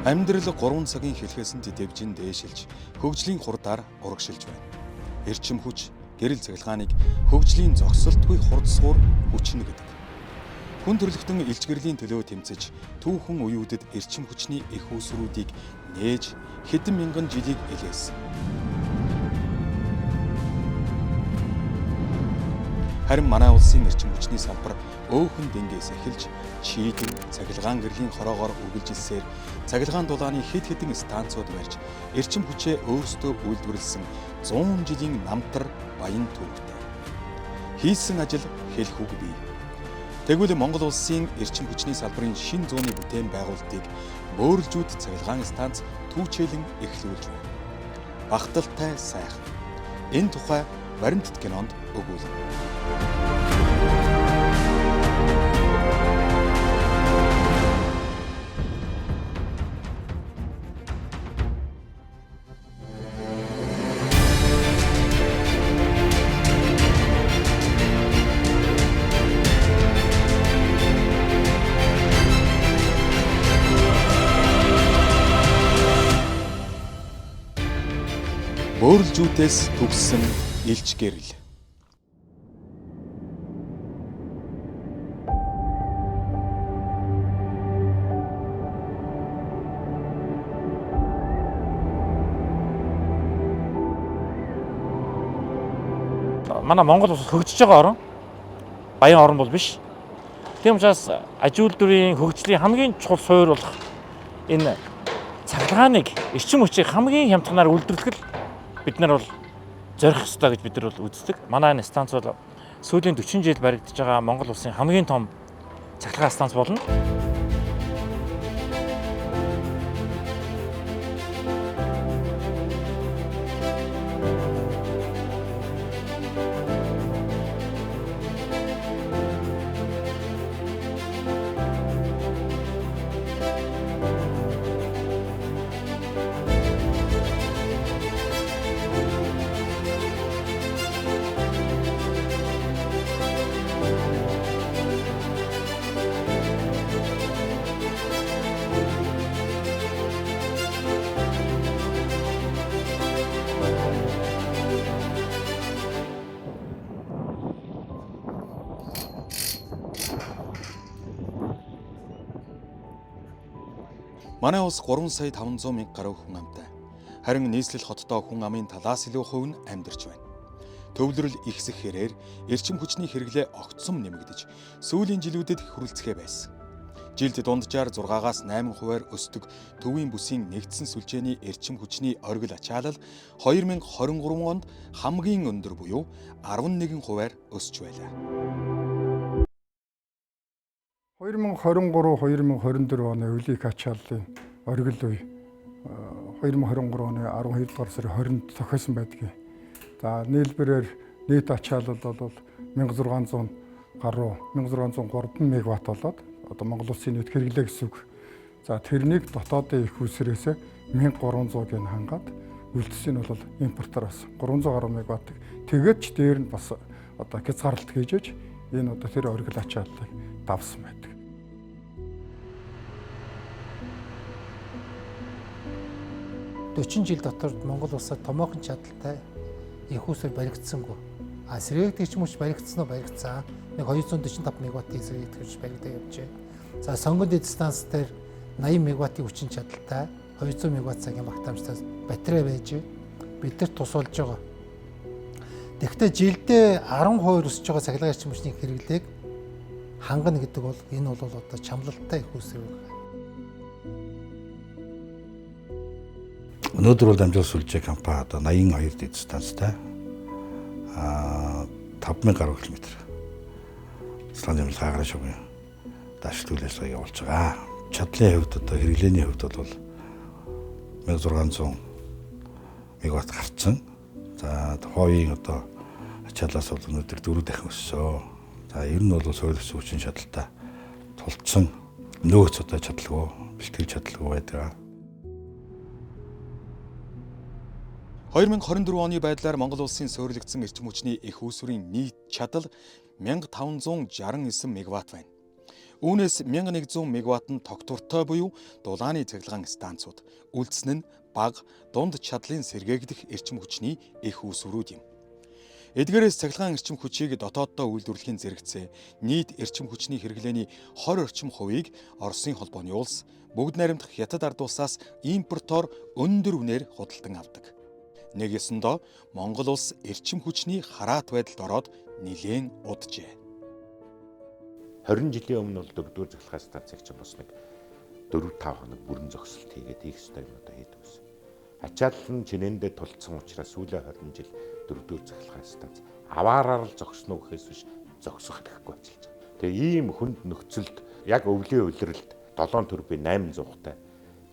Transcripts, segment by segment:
Амьдрал 3 цагийн хэлхээсэнд дэвжин дээшилж, хөгжлийн хурдаар урагшилж байна. Эрчим хүч, гэрэл цахилгааныг хөгжлийн зогсолтгүй хурдсуур хүчнэ гэдэг. Хүн төрөлхтөн илчгэрлийн төлөө тэмцэж, түүхэн үеүүдэд эрчим хүчний их үүсвэрүүдийг нээж хэдэн мянган жилийг илгээсэн. Харин манай улсын эрчим хүчний салбар өөхөн дэнгээс эхэлж чийдэн цахилгаан гэрлийн хороогоор үргэлжилсээр цахилгаан дулааны хэд хэдэн станцууд барьж эрчим хүчээ өөрсдөө үйлдвэрлэсэн 100 жилийн намтар баян түүхтэй. Хийсэн ажил хэлэх үг бий. Тэгвэл Монгол улсын эрчим хүчний салбарын шин зууны бүтээн байгуулалтыг бөөрөлжүүд цахилгаан станц түүчээлэн эхлүүлж байна. Багталтай сайхан. Энэ тухай баримтат кинонд өгүүлнэ. Бөөрөлжүүдээс төгссөн илч гэрэл. Манай Монгол улс хөгжиж байгаа орн баян орн бол биш. Тийм учраас аж үйлдвэрийн хөгжлийн хамгийн чухал суурь болох энэ цахилгааныг эрчим хүчийг хамгийн хямдханаар үйлдвэрлэх бид нар бол зорих ёстой гэж бид нар бол үздэг. Манай энэ станц бол сүүлийн 40 жил баригдаж байгаа Монгол улсын хамгийн том цахилгаан станц болно. Манай улс 3 сая 500 мянга гаруй хүн амтай. Харин нийслэл хотдоо хүн амын талаас илүү хувь нь амьдарч байна. Төвлөрөл ихсэх хэрээр эрчим хүчний хэрэглээ огцом нэмэгдэж, сүүлийн жилүүдэд хүрэлцэхээ байсан. Жилд дунджаар 6-аас 8% өсдөг төвийн бүсийн нэгдсэн сүлжээний эрчим хүчний оргил ачаалал 2023 онд хамгийн өндөр буюу 11% өсч байлаа. 2023-2024 оны үеийг ачааллын оргил үе 2023 оны 12 дугаар сарын 20-нд тохиосон байдгийг. За нийлбэрээр нийт ачаалал бол 1600 гаруй 1603 мегаватт болоод одоо Монгол улсын нийт хэрэглээ гэсэн үг. За тэрнийг дотоодын их үүсвэрээс 1300-ыг хангаад үлдсэн нь бол импортоор бас 300 гаруй мегаваттыг тэгээд ч дээр нь бас одоо хязгаарлалт хийж энэ одоо тэр оргил ачааллыг давсан байдаг. $40 жил дотор Монгол улсад томоохон чадaltaй их үүсвэр баригдсангүй. Сэргээгдэгч мөч баригдсан уу баригдсан. Нэг 245 мегаваттын сэргээгдэгч баригдаа явж байна. За сонгон дэд станц дээр 80 мегаваттын хүчин чадaltaй 200 мегаватт цагийн багтаамжтай батарей байж бидэрт тусалж байгаа. Тэгэхдээ жилдээ 10% өсөж байгаа цахилгаан эрчим хүчний хэрэглээг хангана гэдэг бол энэ бол одоо чамлалтай их үүсвэр байна. Өнөөдөр бол дамжуулах сүлжээ компани одоо 82 дэд станцтай 5000 гаруй километр станцын хааграа шугын дашлуулаас явуулж байгаа. Чадлын хувьд одоо хэрэглээний хувьд бол 1600 мегаватт гарцсан. За хойгийн одоо ачааллаас бол өнөөдөр 4 дахин өссөн. За ер нь бол суурилсан хүчин чадалтай тулцсан нөөц одоо чадалгүй бэлтгэл чадалгүй байдаг. 2024 оны байдлаар Монгол улсын суурилагдсан эрчим хүчний их үүсвэрийн нийт чадал 1569 мегаватт байна. Үүнээс 1100 мегаваттын тогтвортой буюу дулааны цахилгаан станцууд үлдсэн нь бага дунд чадлын сэргээгдэх эрчим хүчний их үүсвэрүүд юм. Эдгээрээс цахилгаан эрчим хүчийг дотооддоо үйлдвэрлэхийн зэрэгцээ нийт эрчим хүчний хэрэглээний 20 орчим хувийг Оросын холбооны улс бүгд найрамдах хятад ард улсаас импортоор өндөр үнээр худалдан авдаг. Нэг ёсондоо Монгол улс эрчим хүчний хараат байдалд ороод нэлээн уджээ. 20 жилийн өмнө бол 4-р цахилгаан станцыг чинь бас нэг 4-5 хоног бүрэн зогсолт хийгээд их ёстой юм одоо хийдэг байсан. Ачаалал нь чинээндээ тулцсан учраас сүүлийн 20 жил 4-р цахилгаан станц аваараар л зогсноо гэхээс биш зогсох хэрэггүй ажиллаж байгаа. Тэгээ ийм хүнд нөхцөлд яг өвлийн улиралд 7 турбин 800-тай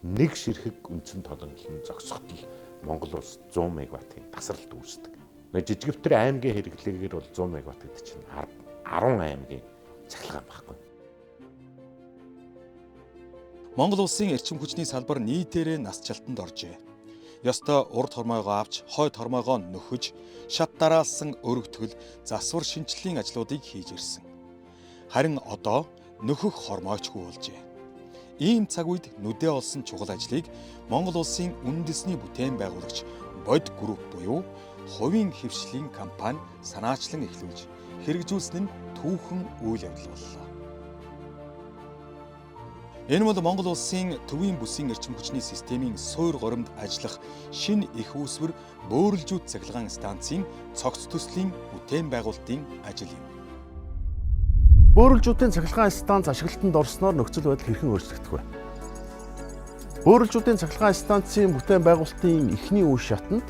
нэг ширхэг үндсэн толгойлон зогсоход л Монгол улс 100 мегаваттын тасралт үүсдэг. Нэг жижигвтэр аймгийн хэрэглээгээр бол 100 мегаватт гэдэг чинь 10 аймгийн цахилгаан байхгүй. Монгол улсын эрчим хүчний салбар нийтээрээ нас жалтанд оржээ. Ёстой урд хормойгоо авч, хойд хормойгоо нөхөж, шат дараалсан өргөтгөл, засвар шинжиллийн ажлуудыг хийж ирсэн. Харин одоо нөхөх хормойчгүй болжээ. Ийм цаг үед нүдээ олсон чухал ажлыг Монгол улсын үндэсний бүтээн байгуулагч Бод групп буюу хувийн хэвшлийн компани санаачлан эхлүүлж хэрэгжүүлсэн нь түүхэн үйл явдал боллоо. Энэ бол Монгол улсын төвийн бүсийн эрчим хүчний системийн суур горимд ажиллах шинэ их үүсвэр бөөрөлжүүд цахилгаан станцын цогц төслийн бүтээн байгуулалтын ажил юм. Бөөрөлжүүдийн цахилгаан станц ашиглалтанд орсноор нөхцөл байдал хэрхэн өөрчлөгдөх вэ? Бөөрөлжүүдийн цахилгаан станцын бүтээн байгуулалтын эхний үе шатанд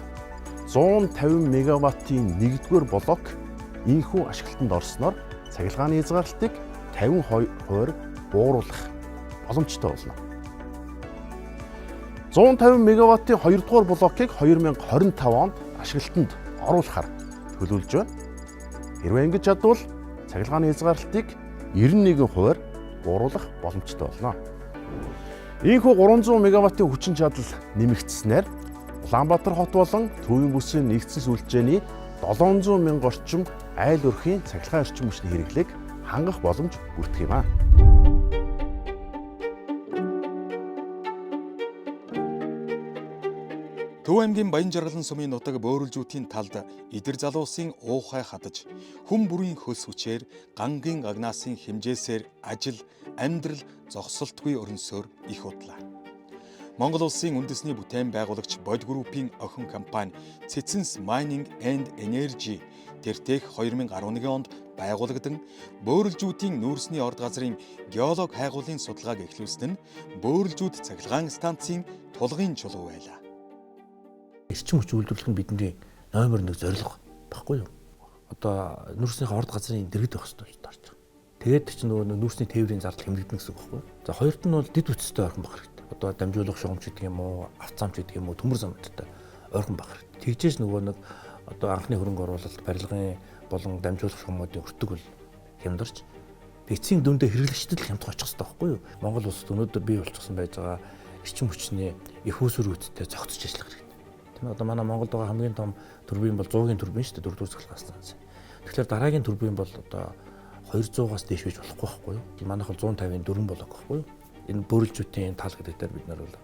150 мегаваттын 1-р блок инхүү ашиглалтанд орсноор цахилгааны хязгаарлалтыг 52% бууруулах боломжтой болно. 150 мегаваттын 2-р блокийг 2025 онд ашиглалтанд оруулахаар төлөвлөж байна. Хэрвээ ингэж чадвал цахилгааны хязгаарлалтыг 91% бууруулах боломжтой болно. Ийхүү 300 мегаваттын хүчин чадал нэмэгдснээр Улаанбаатар хот болон төвийн бүсийн нэгдсэн сүлжээний 700 мянга орчим айл өрхийн цахилгаан эрчим хүчний хэрэглээг хангах боломж бүрдэх юм аа. Төв аймгийн Баянжаргалан сумын нутаг бөөрөлжүүдийн талд идэр залуусын уухай хадаж, хүм бүрийн хөлс хүчээр гангийн агнаасын хэмжээсээр ажил, амьдрал зогсолтгүй өрнөсөөр их удлаа. Монгол улсын үндэсний бүтээн байгуулагч Бод группийн охин компани Цэцэнс Mining and Energy тэртех 2011 онд байгуулагдсан бөөрөлжүүдийн нүүрсний орд газрын геолог хайгуулын судалгааг эхлүүлсэн нь бөөрөлжүүд цахилгаан станцын тулгын чулуу байлаа. Эрчим хүч үйлдвэрлэх нь бидний номер 1 зорилго баггүй юу? Одоо нүүрснийхээ орд газрын дэргэд байх хэрэгтэй гэж тарж байгаа. Тэгээд ч нөгөө нүүрсний тээврийн зардал хэмнэгдэнэ гэсэн үг байхгүй юу? За хоёрт нь бол дэд үтстэй ойрхон байх хэрэгтэй. Одоо дамжуулах шугамч гэдэг юм уу, авцаамч гэдэг юм уу, төмөр замттай ойрхон байх хэрэгтэй. Тэгжээс нөгөө нэг одоо анхны хөрөнгө оруулалт, барилгын болон дамжуулах шугамуудын өртөг бол хямдарч эцсийн дүндээ хэрэглэгчдэд л хямдах очих хэрэгтэй байхгүй юу? Монгол улсад өнөөдөр бий болчихсон байж байгаа эрчим хүчний их үүсвэрүүдтэй зохицож ажиллах хэрэгтэй. Одоо манай Монголд байгаа хамгийн том турбин бол 100-гийн турбин шүү дээ, 4-р цахилгаан станц. Тэгэхээр дараагийн турбин бол одоо 200-аас дээш байж болохгүй байхгүй юу? Манайх бол 150-ийн 4 болог байхгүй юу? Энэ бөөрөлжүүдийн тал гэдэг дээр бид нар бол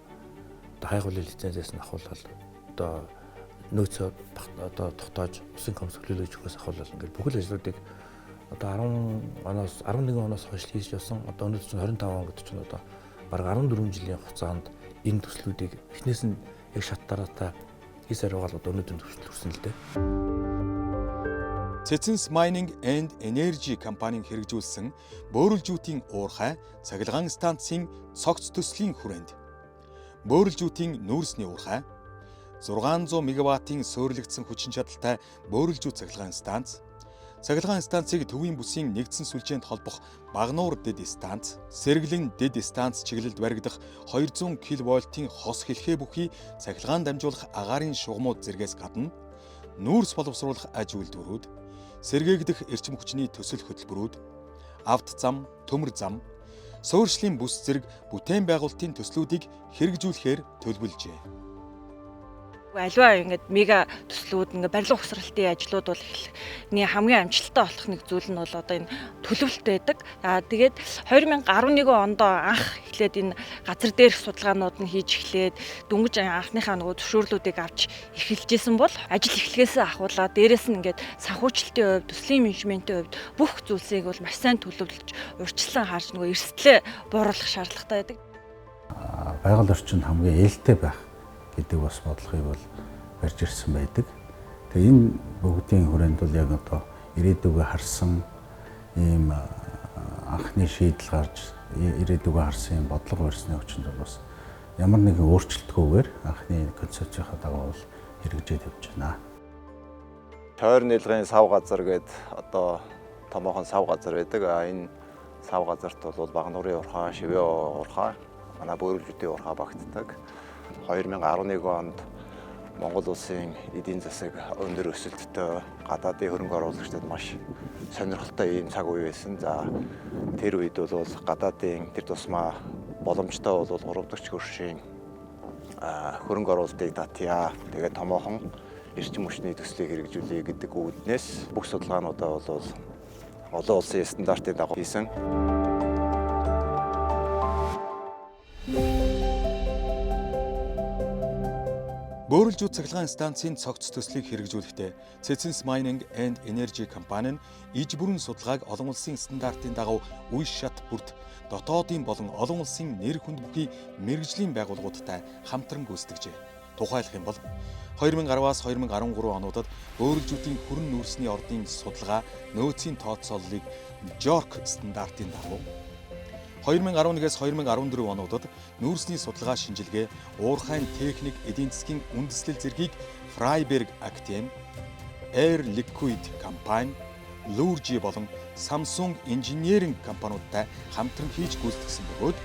одоо хайгуулын лицензээс нь ахуулаад одоо нөөцөө одоо тогтоож усын комисс хөтлөлөж өгөхөөс ахуулаад ингээд бүхэл ажлуудыг одоо 11 оноос хойш хийж явсан. Одоо өнөөдөр чинь 25 он гэдэг чинь одоо бараг 14 жилийн хугацаанд энэ төслүүдийг эхнээс нь яг шат дараатай хийсээр байгаа л одоо өнөөдөр төвшлөрсөн л дээ. Цэцэнс Mining and Energy компанийн хэрэгжүүлсэн бөөрөлжүүдийн уурхай цахилгаан станцын цогц төслийн хүрээнд бөөрөлжүүдийн нүүрсний уурхай 600 мегаваттын суурилагдсан хүчин чадалтай бөөрөлжүүд цахилгаан станц, цахилгаан станцыг төвийн бүсийн нэгдсэн сүлжээнд холбох Багнуур дэд станц, Сэргэлэн дэд станц чиглэлд баригдах 200 кВт-ийн хос хэлхээ бүхий цахилгаан дамжуулах агаарын шугамууд зэргээс гадна нүүрс боловсруулах аж үйлдвэрүүд, сэргээгдэх эрчим хүчний төсөл хөтөлбөрүүд, авто зам, төмөр зам, суурьшлийн бүс зэрэг бүтээн байгуулалтын төслүүдийг хэрэгжүүлэхээр төлөвлөжээ. Аливаа ингээд мега төслүүд ингээд барилга угсралтын ажлууд бол эхлэхний хамгийн амжилттай болох нэг зүйл нь бол одоо энэ төлөвлөлт байдаг. Тэгээд 2011 онд анх эхлээд энэ газар дээрх судалгаанууд нь хийж эхлээд дөнгөж анхныхаа нөгөө зөвшөөрлүүдийг авч эхэлжсэн бол ажил эхлэхээс ахуулаад дээрэс нь ингээд санхүүжилтийн хувьд, төслийн менежментийн хувьд бүх зүйлсийг бол маш сайн төлөвлөж урьдчилан харж нөгөө эрсдлээ бууруулах шаардлагатай байдаг. Байгаль орчинд хамгийн ээлтэй байх гэдэг бас бодлогыг бол барьж ирсэн байдаг. Тэгээ энэ бүгдийн хүрээнд бол яг одоо ирээдүгөө харсан ийм анхны шийдэл гарч ирээдүгөө харсан юм бодлого барьсны хүчинд бол бас ямар нэгэн өөрчлөлтгүйгээр анхны концепцийнхаа дагуу бол хэрэгжээд явж байна. Тойр нийлгын сав газар гээд одоо томоохон сав газар байдаг. Энэ сав газарт бол Багнуурын урхаа, Шивээ урхаа, манай бөөрөлжүүдийн урхаа багтдаг. 2011 онд Монгол улсын эдийн засаг өндөр өсөлттэй, гадаадын хөрөнгө оруулагчдад маш сонирхолтой ийм цаг үе байсан. За тэр үед бол гадаадын тэр тусмаа боломжтой бол 3 дахь хөршийн хөрөнгө оруулалтыг татъя. Тэгээд томоохон эрчим хүчний төслийг хэрэгжүүлэе гэдэг үүднээс бүх судалгаануудаа бол олон улсын стандартын дагуу хийсэн. Бөөрөлжүүд цахилгаан станцын цогц төслийг хэрэгжүүлэхдээ Cetins Mining and Energy компани нь иж бүрэн судалгааг олон улсын стандартын дагуу үе шат бүрт дотоодын болон олон улсын нэр хүнд бүхий мэргэжлийн байгууллагуудтай хамтран гүйцэтгэжээ. Тухайлах юм бол 2010-аас 2013 онуудад бөөрөлжүүдийн хүрэн нүүрсний ордын судалгаа нөөцийн тооцооллыг JORC стандартын дагуу 2011-ээс 2014 онуудад нүүрсний судалгаа шинжилгээ, уурхайн техник эдийн засгийн үндэслэл зэргийг Freiberg Actem, Air Liquide компани, Lurgi болон Samsung Engineering компаниудтай хамтран хийж гүйцэтгсэн бөгөөд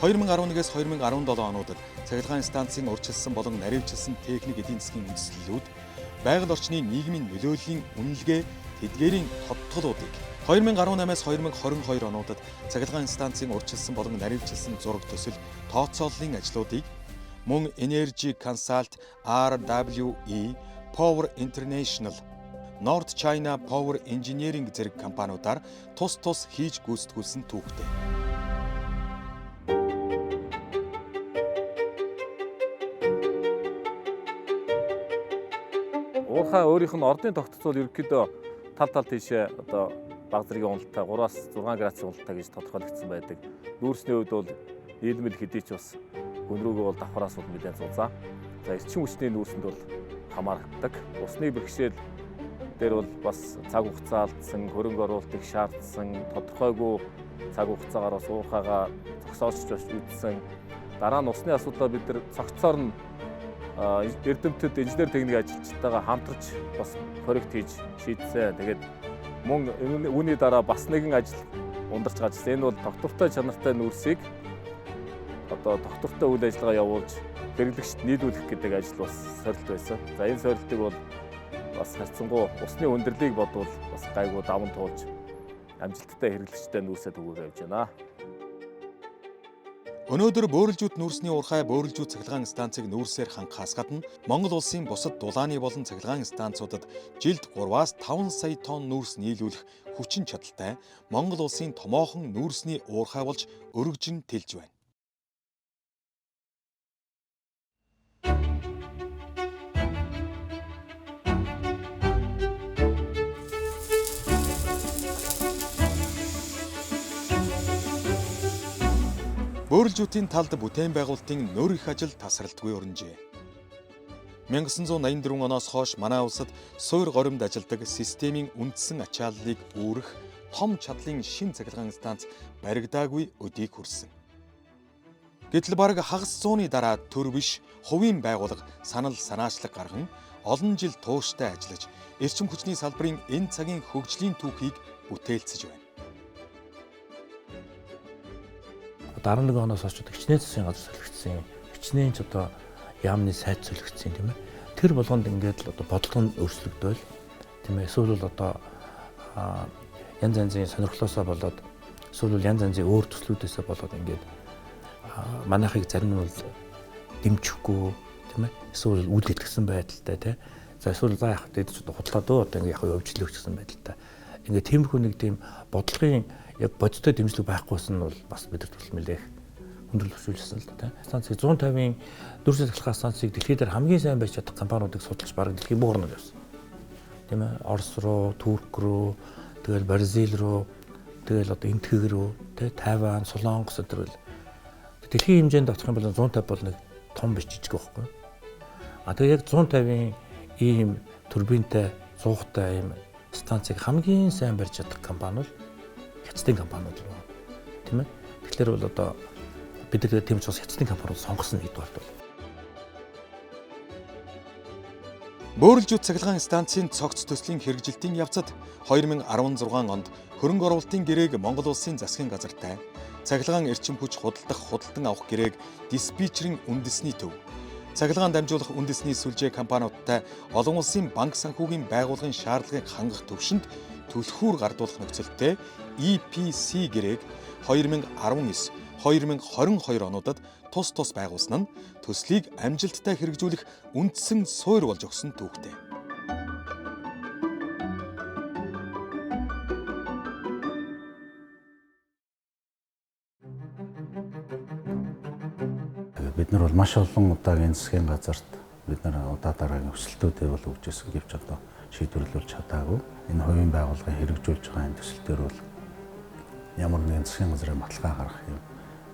2011-ээс 2017 онуудад цахилгаан станцын урьдчилсан болон наривчилсан техник эдийн засгийн үндэслэлүүд байгаль орчны нийгмийн нөлөөллийн үнэлгээ тэдгээрийн тодтолуудыг 2018-аас 2022 онуудад цахилгаан станцын урьдчилсан болон наривчилсан зураг төсөл тооцооллын ажлуудыг мөн Energy Consult, RWE, Power International, North China Power Engineering зэрэг компаниудаар тус хийж гүйцэтгүүлсэн түүхтэй. Уурхай өөрийнх нь ордын тогтцол ерөнхийдөө тал тийшээ одоо баг зэргийн уналтаа 3-аас 6 градусын уналтаа гэж тодорхойлогдсон байдаг. Нүүрсний үед бол нийлмэл хэдий ч бас гүнрүүгөө бол давхраас бол нэлээд зузаа. За эрчим хүчний нүүрсэнд бол хамаардаг. Усны бэрхшээл дээр бол бас цаг хугацаа алдсан, хөрөнгө оруулалтыг шаардсан, тодорхойгүй цаг хугацаагаар бас уурхайгаа зогсоолж үзсэн. Дараа нь усны асуудлаа бид нар цогцоор нь эрдэмтэд инженер техник ажилчтайгаа хамтарч бас проект хийж шийдсэн. Тэгээд мөн үүний дараа бас нэгэн ажил ундарч гажсан. Энэ бол доктортой чанартай нүүрсийг одоо доктортой үйл ажиллагаа явуулж хэрэглэгчд нийлүүлэх гэдэг ажил бас сорилт байсан. За энэ сорилтыг бол бас харьцангуй усны өндөрлийг бодвол бас гайгүй даван туулж амжилттай хэрэглэгчтэй нүүрсээ түгүүр явж байна. Өнөөдөр бөөрөлжүүд нүүрсний уурхай бөөрөлжүүд цахилгаан станцыг нүүрсээр хангахаас гадна Монгол улсын бусад дулааны болон цахилгаан станцуудад жилд 3-аас 5 сая тонн нүүрс нийлүүлэх хүчин чадалтай Монгол улсын томоохон нүүрсний уурхай болж өргөжин тэлж байна. Бөөрөлжүүдийн талд бүтээн байгуулалтын нөр их ажил тасралтгүй өрнжээ. 1984 оноос хойш манай улсад суур горимд ажилладаг системийн үндсэн ачааллыг үүрэх том чадлын шин цахилгаан станц баригдаагүй өдийг хүрсэн. Гэтэл бараг хагас зууны дараа төр биш хувийн байгууллага санал санаачлаг гарган олон жил тууштай ажиллаж эрчим хүчний салбарын энэ цагийн хөгжлийн түүхийг бүтээлцэж байна. 11 оноос хойш хичнээн засгийн газар солигдсон, хичнээн ч одоо яамны сайд солигдсон тийм ээ. Тэр болгонд ингээд л одоо бодлого нь өөрчлөгдөөл тийм ээ. Эсвэл бол одоо янз янзын сонирхлоосоо болоод эсвэл янз янзын өөр төслүүдээсээ болоод ингээд манайхыг зарим нь бол дэмжихгүй тийм ээ. Эсвэл үйл итгэсэн байдалтай тийм. За эсвэл за яг дээд ч худлаад одоо ингээ яг өвчлөлөө гэсэн байдалтай. Ингээ тиймэрхүү нэг тийм бодлогын яг бодиттой дэмжлэг байхгүйсэн нь бол бас бидэрт бол нэлээх өндөрлөлт өсүүлсэн л да тийм. Станцыг 150-ын дүр сахилгын станцыг дэлхийд дээр хамгийн сайн байж чадах компаниудыг судалж бараг дэлхийн бүх орнод явсан. Тийм ээ. Орос руу, Турк руу, тэгэл Бразил руу, тэгэл одоо Энтхэг рүү, тэ Тайван, Солонгос өдрөл дэлхийн хэмжээнд очих юм бол 150 бол нэг том биш жижиг байхгүй. Тэгээ яг 150-ын ийм турбинтай, цугтай ийм станцыг хамгийн сайн барьж чадах компани бол хятадын компаниуд руу. Тийм ээ. Тэгэхээр бол одоо бид нар тийм ч бас хятадын компаниуд сонгосон нэгдүгээр бол. Бөөрөлжүүд цахилгаан станцын цогц төслийн хэрэгжилтийн явцад 2016 онд хөрөнгө оруулалтын гэрээг Монгол улсын засгийн газартай цахилгаан эрчим хүч худалдах худалдан авах гэрээг диспетчерийн үндэсний төв, цахилгаан дамжуулах үндэсний сүлжээ компаниудтай олон улсын банк санхүүгийн байгууллагын шаардлагыг хангах төвшөнд түлхүүр гардуулах нөхцөлтэй EPC гэрээг 2019-2022 онуудад тус байгуулсан нь төслийг амжилттай хэрэгжүүлэх үндсэн суурь болж өгсөн түүхтэй. Бид нар бол маш олон удаагийн засгийн газарт бид нар удаа дараагийн өсөлтүүдээ бол өгч ирсэн гэвч одоо шийдвэрлүүлж чадаагүй. Энэ хувийн байгууллагын хэрэгжүүлж байгаа энэ төсөл төр бол ямар нэгэн засгийн газрын баталгаа гаргах юм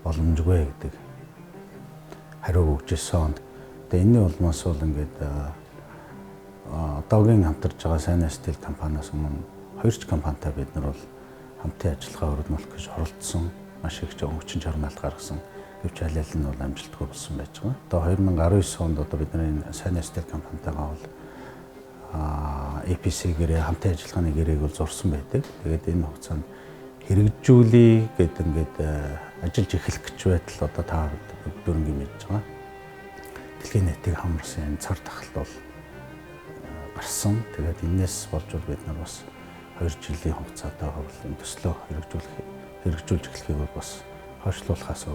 боломжгүй гэдэг хариу өгч ирсэн. Тэгээ энэний улмаас бол ингээд одоогийн хамтарч байгаа Сайн Стил компаниас өмнө хоёрч компанитай бид нар бол хамтын ажиллагаа өргөнүүлэх гэж оролдсон. Маш их хүчин чармайлт гаргасан. Гэвч аль нь бол амжилтгүй болсон байж байгаа. Одоо 2019 онд одоо бид нар энэ Сайн Стил компанитайгаа бол EPC гэрээ хамтын ажиллагааны гэрээг бол зурсан байдаг. Тэгээд энэ хугацаанд хэрэгжүүлээ гэдэг ингээд ажиллаж эхлэх гэж байтал одоо та дөрөнгө мэдж байгаа. Дэлхийн нийтийг хамарсан цар тахалт бол гарсан. Тэгээд энэс болж бид нар бас 2 жилийн хугацаатай энэ төслөө хэрэгжүүлж эхлэхийг бол бас хойшлуулахаас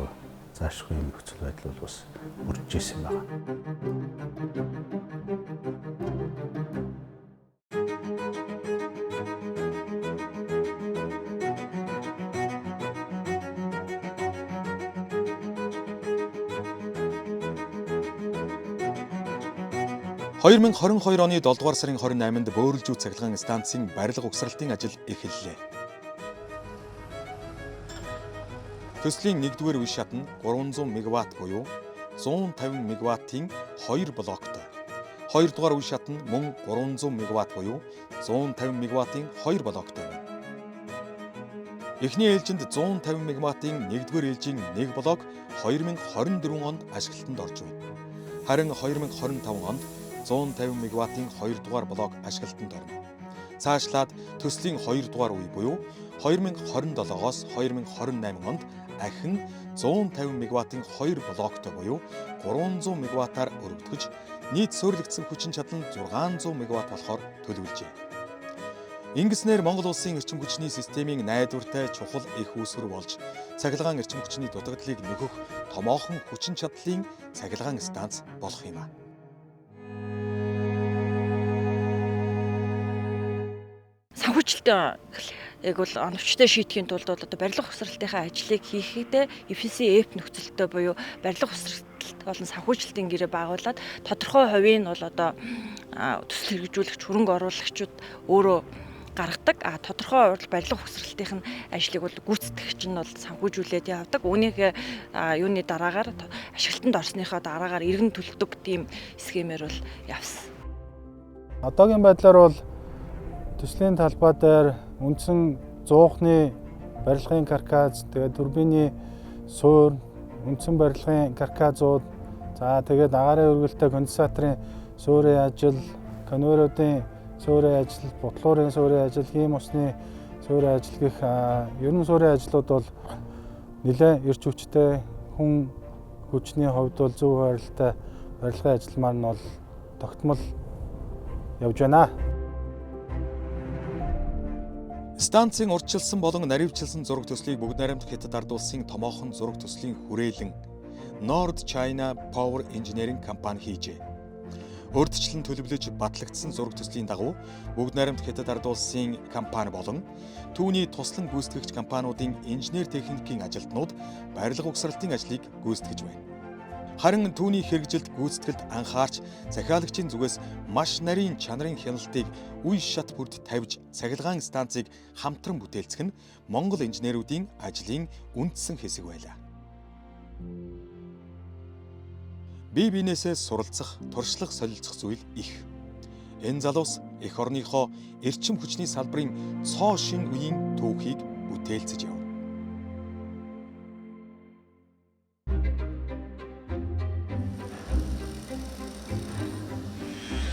заашгүй юм нөхцөл байдал бол бас үржиж ирсэн байна. – 2022 оны 7 дугаар сарын 28-нд Бөөрөлжүүд цахилгаан станцын барилга угсралтын ажил эхэллээ. Төслийн 1-р үе шат нь 300 МВт буюу 150 МВт-ийн 2 блоктой. 2-р үе шат нь мөн 300 МВт буюу 150 МВт-ийн 2 блоктой байна. Эхний ээлжинд 150 МВт-ийн 1-р ээлжийн 1 блок 2024 онд ашиглалтанд орж байна. Харин 2025 онд 150 МВт-ийн 2-р блок ашиглалтанд орно. Цаашлаад төслийн 2-р үе буюу 2027-оос 2028 онд ахин 150 МВт-ийн 2 блоктой буюу 300 МВт-аар өргөдгөж нийт суурилагдсан хүчин чадал нь 600 МВт болохоор төлөвлөжээ. Ингэснээр Монгол улсын эрчим хүчний системийн найдвартай чухал их үүсвэр болж цахилгаан эрчим хүчний дутагдлыг нөхөх томоохон хүчин чадлын цахилгаан станц болох юм а. Санхүүжилтийн яг бол оновчтой шийдэхийн тулд бол одоо барилга ухсралтынхаа ажлыг хийхдээ EPC-F нөхцөлтэй буюу барилга ухсралт болон санхүүжилтийн гэрээ байгуулад тодорхой хувийн нь бол одоо төсөл хэрэгжүүлэгч хөрөнгө оруулагчид өөрөө гаргадаг. Тодорхой барилга ухсралтын ажлыг бол гүйцэтгэгч нь бол санхүүжүүлээд явдаг. Үүнийг юуны дараагаар ашиглалтанд орсныхоо дараагаар иргэн төлдөг тийм схемээр бол явсан. Одоогийн байдлаар бол төслийн талбай дээр үндсэн зуухны барилгын каркас, тэгээд турбины суур, үндсэн барилгын каркасууд, за тэгээд агаарын өргөлтэй конденсаторын суурийн ажил, конвейеруудын суурийн ажил, ботлуурын суурийн ажил, хийм усны суурийн ажил гэх ерөн суурийн ажлууд бол нэлээд эрч хүчтэй, хүн хүчний хувьд бол зөв харилтай барилгын ажилмаар нь бол тогтмол явж байна. Станцын урьдчилсан болон наривчилсан зураг төслийг бүгд найрамдах Хятад ард улсын томоохон зураг төслийн хүрээлэн Nord China Power Engineering компани хийжээ. Урьдчилан төлөвлөж батлагдсан зураг төслийн дагуу Бүгд найрамд Хятад ард улсын компани болон түүний туслан гүйцэтгэгч компаниудын инженер техникийн ажилтнууд барилга угсралтын ажлыг гүйцэтгэж байна. Харин түүний хэрэгжилт гүйцэтгэлд анхаарч захиалагчийн зүгээс маш нарийн чанарын хяналтыг үе шат бүрд тавьж цахилгаан станцыг хамтран бүтээлцэх нь Монгол инженеруудын ажлын үндсэн хэсэг байлаа. Бие биенээсээ суралцах, туршлага солилцох зүйл их. Энэ залуус эх орныхоо эрчим хүчний салбарын цоо шин үеийн түүхийг бүтээлцэж явна.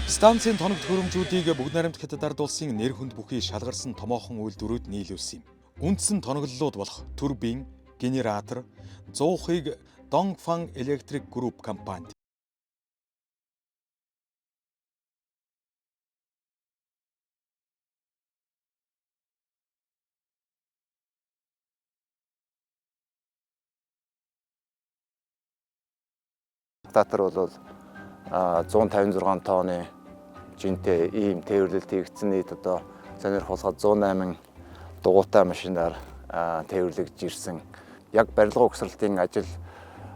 Станцын тоног төхөөрөмжүүдийг Бүгд найрамд Хятад ард улсын нэр хүнд бүхий шалгарсан томоохон үйлдвэрүүд нийлүүлсэн юм. Үндсэн тоноглолууд болох турбин, генератор, зуухыг Dongfang Electric Group компанид Татар бол 156 тонны жинтэй ийм тээвэрлэлт хийгдсэн нийт одоо сонирхолтой 108 дугуйтай машинаар тээвэрлэгдэж ирсэн. Яг барилга угсралтын ажил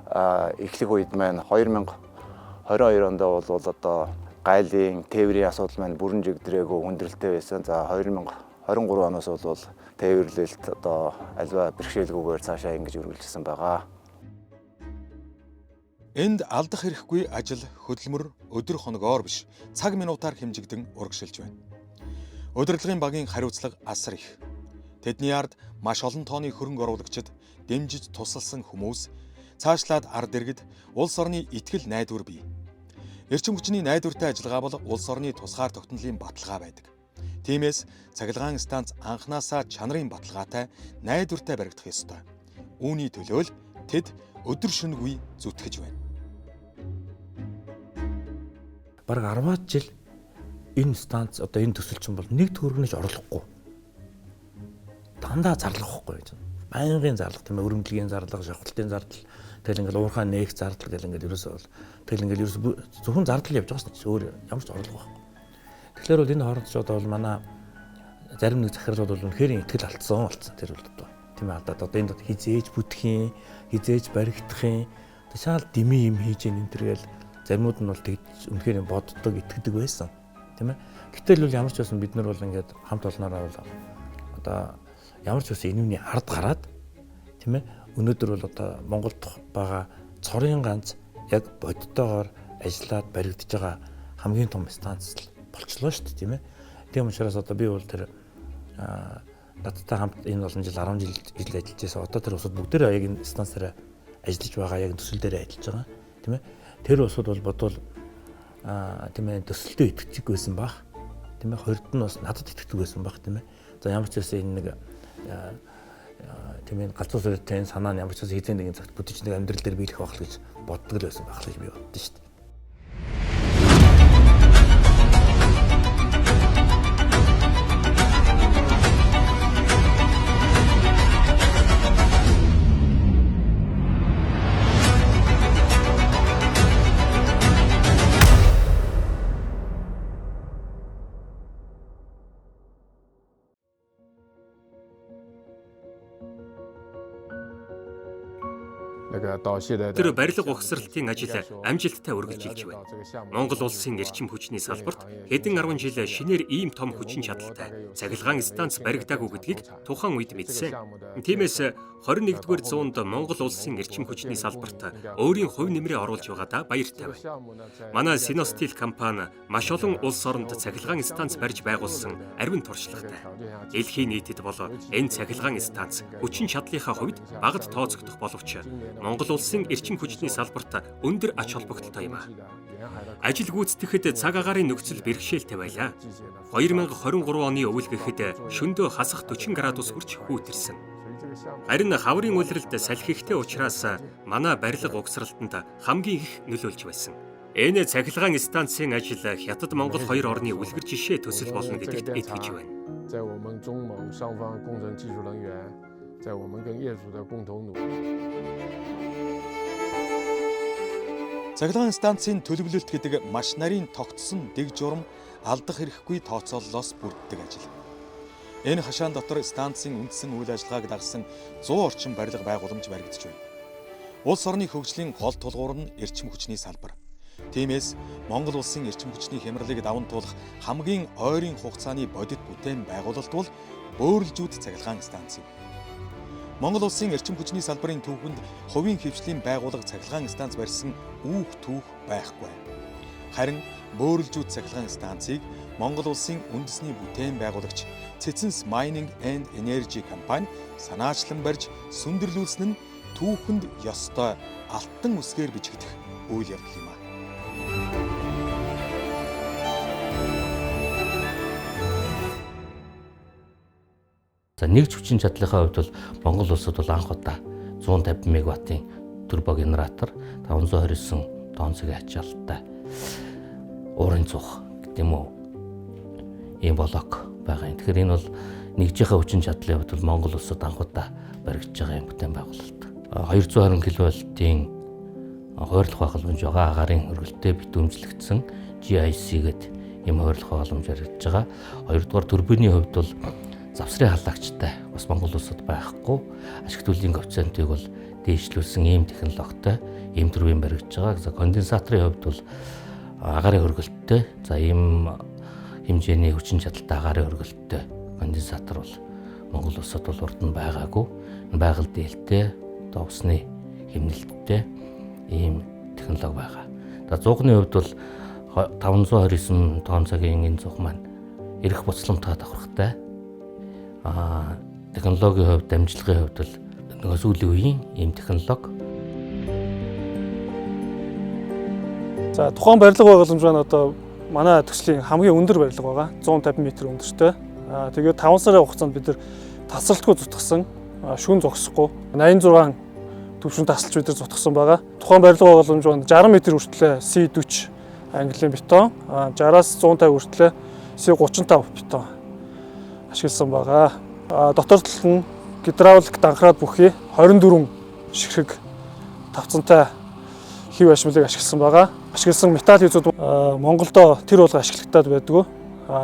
эхлэх үед маань 2022 онд бол одоо гайлын тээврийн асуудал маань бүрэн жигдрээгүй хүндрэлтэй байсан. За 2023 оноос бол тээвэрлэлт одоо альва бэрхшээлгүйгээр цаашаа ингэж үргэлжилсэн байгаа. Энд алдах хэрэггүй ажил хөдөлмөр өдөр хоногоор биш цаг минутаар хэмжигдэн урагшилж байна. Удирдлагын багийн хариуцлага асар их. Тэдний ард маш олон тооны хөрөнгө оруулагчид, дэмжиж тусалсан хүмүүс, цаашлаад ард иргэд улс орны итгэл найдвар бий. Эрчим хүчний найдвартай ажиллагаа бол улс орны тусгаар тогтнолын баталгаа байдаг. Тиймээс цахилгаан станц анханасаа чанарын баталгаатай, найдвартай баригдах ёстой. Үүний төлөө л тэд өдөр шөнөгүй зүтгэж байна. Бараг 10-аад жил энэ станц одоо энэ төсөлчин бол нэг төгрөгнөж орлохгүй. Дандаа зарлах байхгүй гэж. Байнгын зарлах тийм ээ, өрөмдлөгийн зарлах, шавхалтын зардал, тэгэл ингээл уурхай нээх зардал гэл ингээл ерөөсөө зөвхөн зардал явж байгаа шүү дээ. Өөр ямар ч орлого байхгүй. Тэгэхээр бол энэ хооронд ч одоо бол манай зарим нэг захирал бол үнэхээр итгэл алдсан. Тэр бол одоо тийм ээ, одоо энд хизээж бүтгэхийн, хизээж баригдахын ташаал дими юм хийж ийн энэ төргээл заримуд нь бол тэгж үнэхээр боддог, итгэдэг байсан. Тийм ээ. Гэтэл бол ямар ч байсан бид нар бол ингээд хамт олноороо бол одоо ямар ч байсан энэний ард гараад тийм ээ. Өнөөдөр бол одоо Монголд байгаа цорын ганц яг бодтойгоор ажиллаад баригдаж байгаа хамгийн том станц болчлоо шүү дээ, тийм ээ. Тийм учраас одоо би бол тэр надтай хамт энэ олон жил 10 жил ажиллаж байсан. Одоо тэр усуд бүгдээрээ яг энэ станцаараа ажиллаж байгаа, яг төсөл дээр ажиллаж байгаа, тийм ээ. Тэр усуд бол бодвол тийм ээ төсөлтөө итгэдэг байсан баг. Тийм ээ. Хоёрд нь бас надад итгэдэг байсан баг, тийм ээ. За ямар ч байсан энэ нэг тийм ээ галзуу сүртэй санаа нь ямар ч байсан хэзээ нэгэн цагт бүтэж нэг амьдрал дээр биелэх байх л гэж боддог л байсан байх л гэж би боддоо шүү дээ. Тэр барилга угсралтын ажил амжилттай үргэлжилж байна. Монгол улсын эрчим хүчний салбарт хэдэн 10 жил шинээр ийм том хүчин чадалтай цахилгаан станц баригдаагүй гэдгийг тухайн үед мэдсэн. Тиймээс 21-р зуунд Монгол улсын эрчим хүчний салбарт өөрийн хувь нэмрээ оруулж байгаадаа баяртай байна. Манай Sinosteel компани маш олон улс оронд цахилгаан станц барьж байгуулсан ариун туршлагатай. Дэлхийн нийтэд бол энэ цахилгаан станц хүчин чадлынхаа хувьд багад тооцогдох боловч Монгол улсын эрчим хүчний салбарт өндөр ач холбогдолтой юм. Ажил гүйцэтгэхэд цаг агаарын нөхцөл бэрхшээлтэй байлаа. 2023 оны өвөл гэхэд шөндөө хасах 40 градус хүрч хүүтэрсэн. Харин хаврын улиралд салхихтэй учраас манай барилга угсралтанд хамгийн их нөлөөлж байсан. Энэ цахилгаан станцын ажил Хятад Монгол хоёр орны үлгэр жишээ төсөл болно гэдэгт итгэж байна. 在我们跟业主的共同努力。Цахилгаан станцын төлөвлөлт гэдэг маш нарийн тогтсон дэг журам алдах хэрэггүй тооцооллоос бүрддэг ажил. Энэ хашаан дотор станцын үндсэн үйл ажиллагааг дагсан 100 орчим барилга байгууламж баригдаж байна. Улс орны хөгжлийн гол тулгуур нь эрчим хүчний салбар. Тиймээс Монгол улсын эрчим хүчний хямралыг даван туулах хамгийн ойрын хугацааны бодит бүтээн байгуулалт бол бөөрөлжүүд цахилгаан станц юм. Монгол улсын эрчим хүчний салбарын түүхэнд хувийн хвшлийн байгууллага цахилгаан станц барьсан үүх түүх байхгүй. Харин бөөрөлжүүд цахилгаан станцыг Монгол улсын үндэсний бүтээн байгуулагч Цэцэнс Mining and Energy компани санаачлан барьж сүндэрлүүлсэн нь түүхэнд ёстой алтан үсгээр бичигдэх үйл явдал юм а. За нэгж хүчин чадлынхаа хувьд бол Монгол улсад бол анх удаа 150 мегаваттын турбогенератор 529 тонн цагийн ачаалттай уурын цух гэдэг юм уу ийм блок байгаа юм. Тэгэхээр энэ бол нэгжийнхээ хүчин чадлын хувьд бол Монгол улсад анх удаа баригдаж байгаа юм бүтээн байгуулалт. 220 кВт-ийн хойрлох байгууламж байгаа агарын хөргөлтэй битүүмжлэгдсэн GIC гэдэг ийм хойрлох байгууламж баригдаж байгаа. Хоёрдугаар турбины хувьд бол завсрын халагчтай бас Монгол улсад байхгүй ашигт төлөвийн коэффициентийг бол дээшлүүлсэн ийм технологитой ийм турбин баригдаж байгаа. За конденсаторын хувьд бол агарын хөргөлттэй за ийм хэмжээний хүчин чадалтай агарын хөргөлттэй конденсатор бол Монгол улсад бол урд нь байгаагүй. Байгаль дээлтэй усны хэмнэлттэй ийм технологи байгаа. За зуугны хувьд бол 529 тонн цагийн энэ зууг маань эрх буцламжтай давхархтай. Технологийн хувьд дамжлагын хувьд бол нөгөө сүүлийн үеийн ийм технологи. За тухайн барилга байгууламж маань одоо манай төслийн хамгийн өндөр барилга байгаа. 150 м өндөртэй. Тэгээд 5 сарын хугацаанд бид нар тасралтгүй зутгсан, шүн зогсохгүй 86 төвшин тасалж бид нар зутгсан байгаа. Тухайн барилга байгууламж маань 60 м хүртлээр C40 английн бетон, 60-аас 150 хүртлээр C35 бетон ашигласан байгаа. Дотор тал нь гидравлик данхраад бүхий 24 ширхэг тавцантай хэв ашмлыг ашигласан байгаа. Ашигласан металл хийзүүд Монголдо тэр болго ашиглагтаад байдгүй.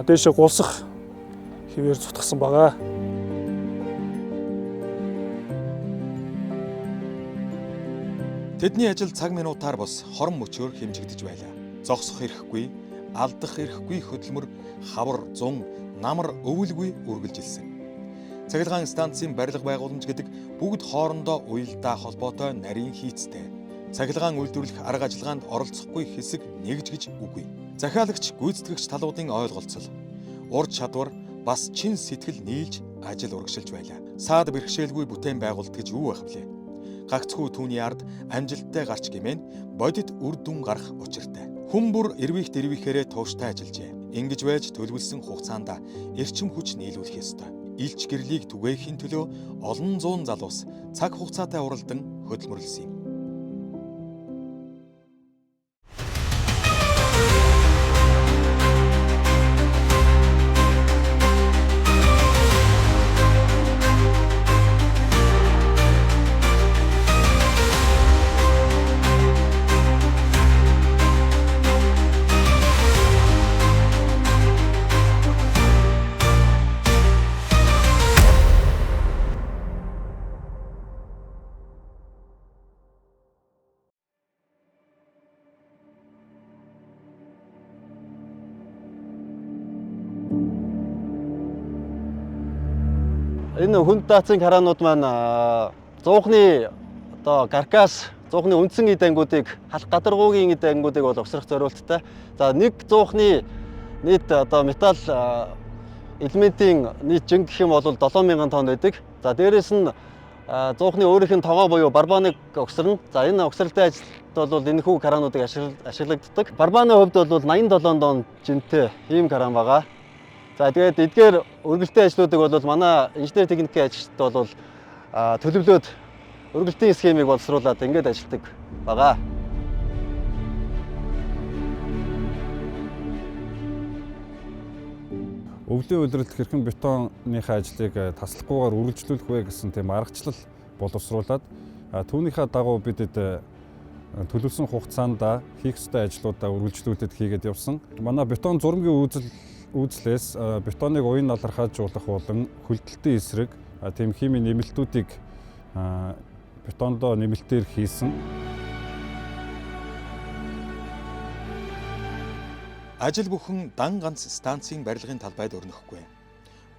Дээшээ гулсах хэвээр зутгсан байгаа. Тэдний ажил цаг минутаар бос хорон мөчөөр хэмжигдэж байлаа. Зогсох эрхгүй, алдах эрхгүй хөдөлмөр хавар, зун, намар өвөлгүй үргэлжилсэн. Цахилгаан станцын барилга байгууламж гэдэг бүгд хоорондоо уялдаа холбоотой нарийн хийцтэй. Цахилгаан үйлдвэрлэх арга ажиллагаанд оролцохгүй хэсэг нэгж гэж үгүй. Захиалагч, гүйцэтгэгч талуудын ойлголцол, ур чадвар бас чин сэтгэл нийлж ажил урагшилж байлаа. Саад бэрхшээлгүй бүтээн байгуулалт гэж юу байх вүлээ? Гагцхүү түүний ард амжилттай гарч гэмээн бодит үр дүн гарах учиртай. Хүн бүр эрвийхт эрвийхээрээ тууштай ажиллажээ. Ингэж байж төлөвлөсөн хугацаанд эрчим хүч нийлүүлэх ёстой. Илч гэрлийг түгээхийн төлөө олон зуун залуус цаг хугацаатай уралдан хөдөлмөрлсөн юм. Энэ хүнд даацын хараанууд маань зуухны одоо каркас, зуухны үндсэн эд ангиудыг халах гадаргуугийн эд ангиудыг бол угсрах зориулттай. За нэг зуухны нийт одоо металл элементийн нийт жин гэх юм бол 7000 тонн байдаг. За дээрэс нь зуухны өөрийнх нь тогоо буюу барбаныг угсарна. За энэ угсралтай ажилд бол энэхүү караануудыг ашиглагддаг. Барбаны хувьд бол 87 тонн жинтэй ийм караан байгаа. За тэгээд эдгээр өргөлтийн ажлуудыг бол манай инженер техникийн ажилчид бол төлөвлөөд өргөлтийн схемийг боловсруулад ингээд ажилладаг байгаа. Өвлийн үйлрэлт хэрхэн бетоныхаа ажлыг таслахгүйгээр үргэлжлүүлэх вэ гэсэн тийм аргачлал боловсруулад түүнийхээ дагуу бидэд төлөвлөсөн хугацаанд хийх ёстой ажлуудаа үргэлжлүүлээд хийгээд явсан. Манай бетон зурмгийн үйлчлээс бетоныг уян налархаажуулах болон хөлдөлтийн эсрэг тийм химийн нэмэлтүүдийг бетондоо нэмэлтээр хийсэн. Ажил бүхэн дан ганц станцын барилгын талбайд өрнөхгүй.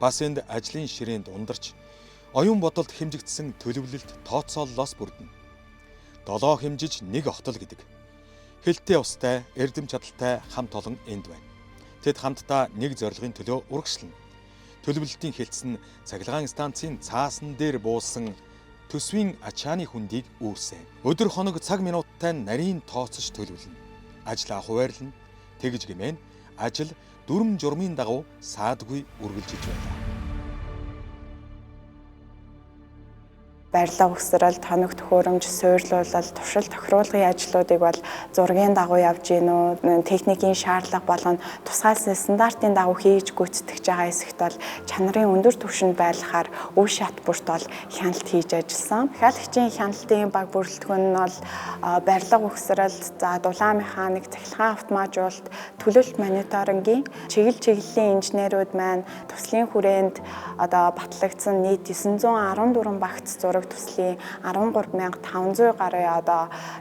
Бас энд ажлын ширээнд ундарч, оюун бодолд хэмжигдсэн төлөвлөлт тооцооллоос бүрдэнэ. 7 хэмжиж 1 отол гэдэг. Хилтэй устай, эрдэм чадалтай хамт олон энд байна. Тэд хамтдаа нэг зорилгын төлөө урагшлана. Төлөвлөлтийн хэлтсэн цахилгаан станцын цаасан дээр буусан төсвийн ачааны хүндийг үүсэ. Өдөр хоног цаг минуттай нарийн тооцож төлөвлөнө. Ажлаа хуваарлана. Тэгж гэмээн ажил дүрм журмын дагуу саадгүй үргэлжилж байна. Барилга угсрал, тоног төхөөрөмж, суйрлуулал, туршил тохируулгын ажлуудыг бол зургийн дагуу явж гин үү, техникийн шаардлага болон тусгай стандартын дагуу хийж гүйцэтгэж байгаа хэсэгт бол чанарын өндөр түвшинд байлгахаар үе шат бүрт бол хяналт хийж ажилласан. Дахиалагчийн хяналтын баг бүрэлдэхүүн нь бол барилга угсрал, дулаан механик, цахилгаан автоматжуулалт, төлөвлөлт мониторингийн чиглэлийн инженерүүд маань төслийн хүрээнд батлагдсан нийт 914 багц зураг төслийн 13500 гаруй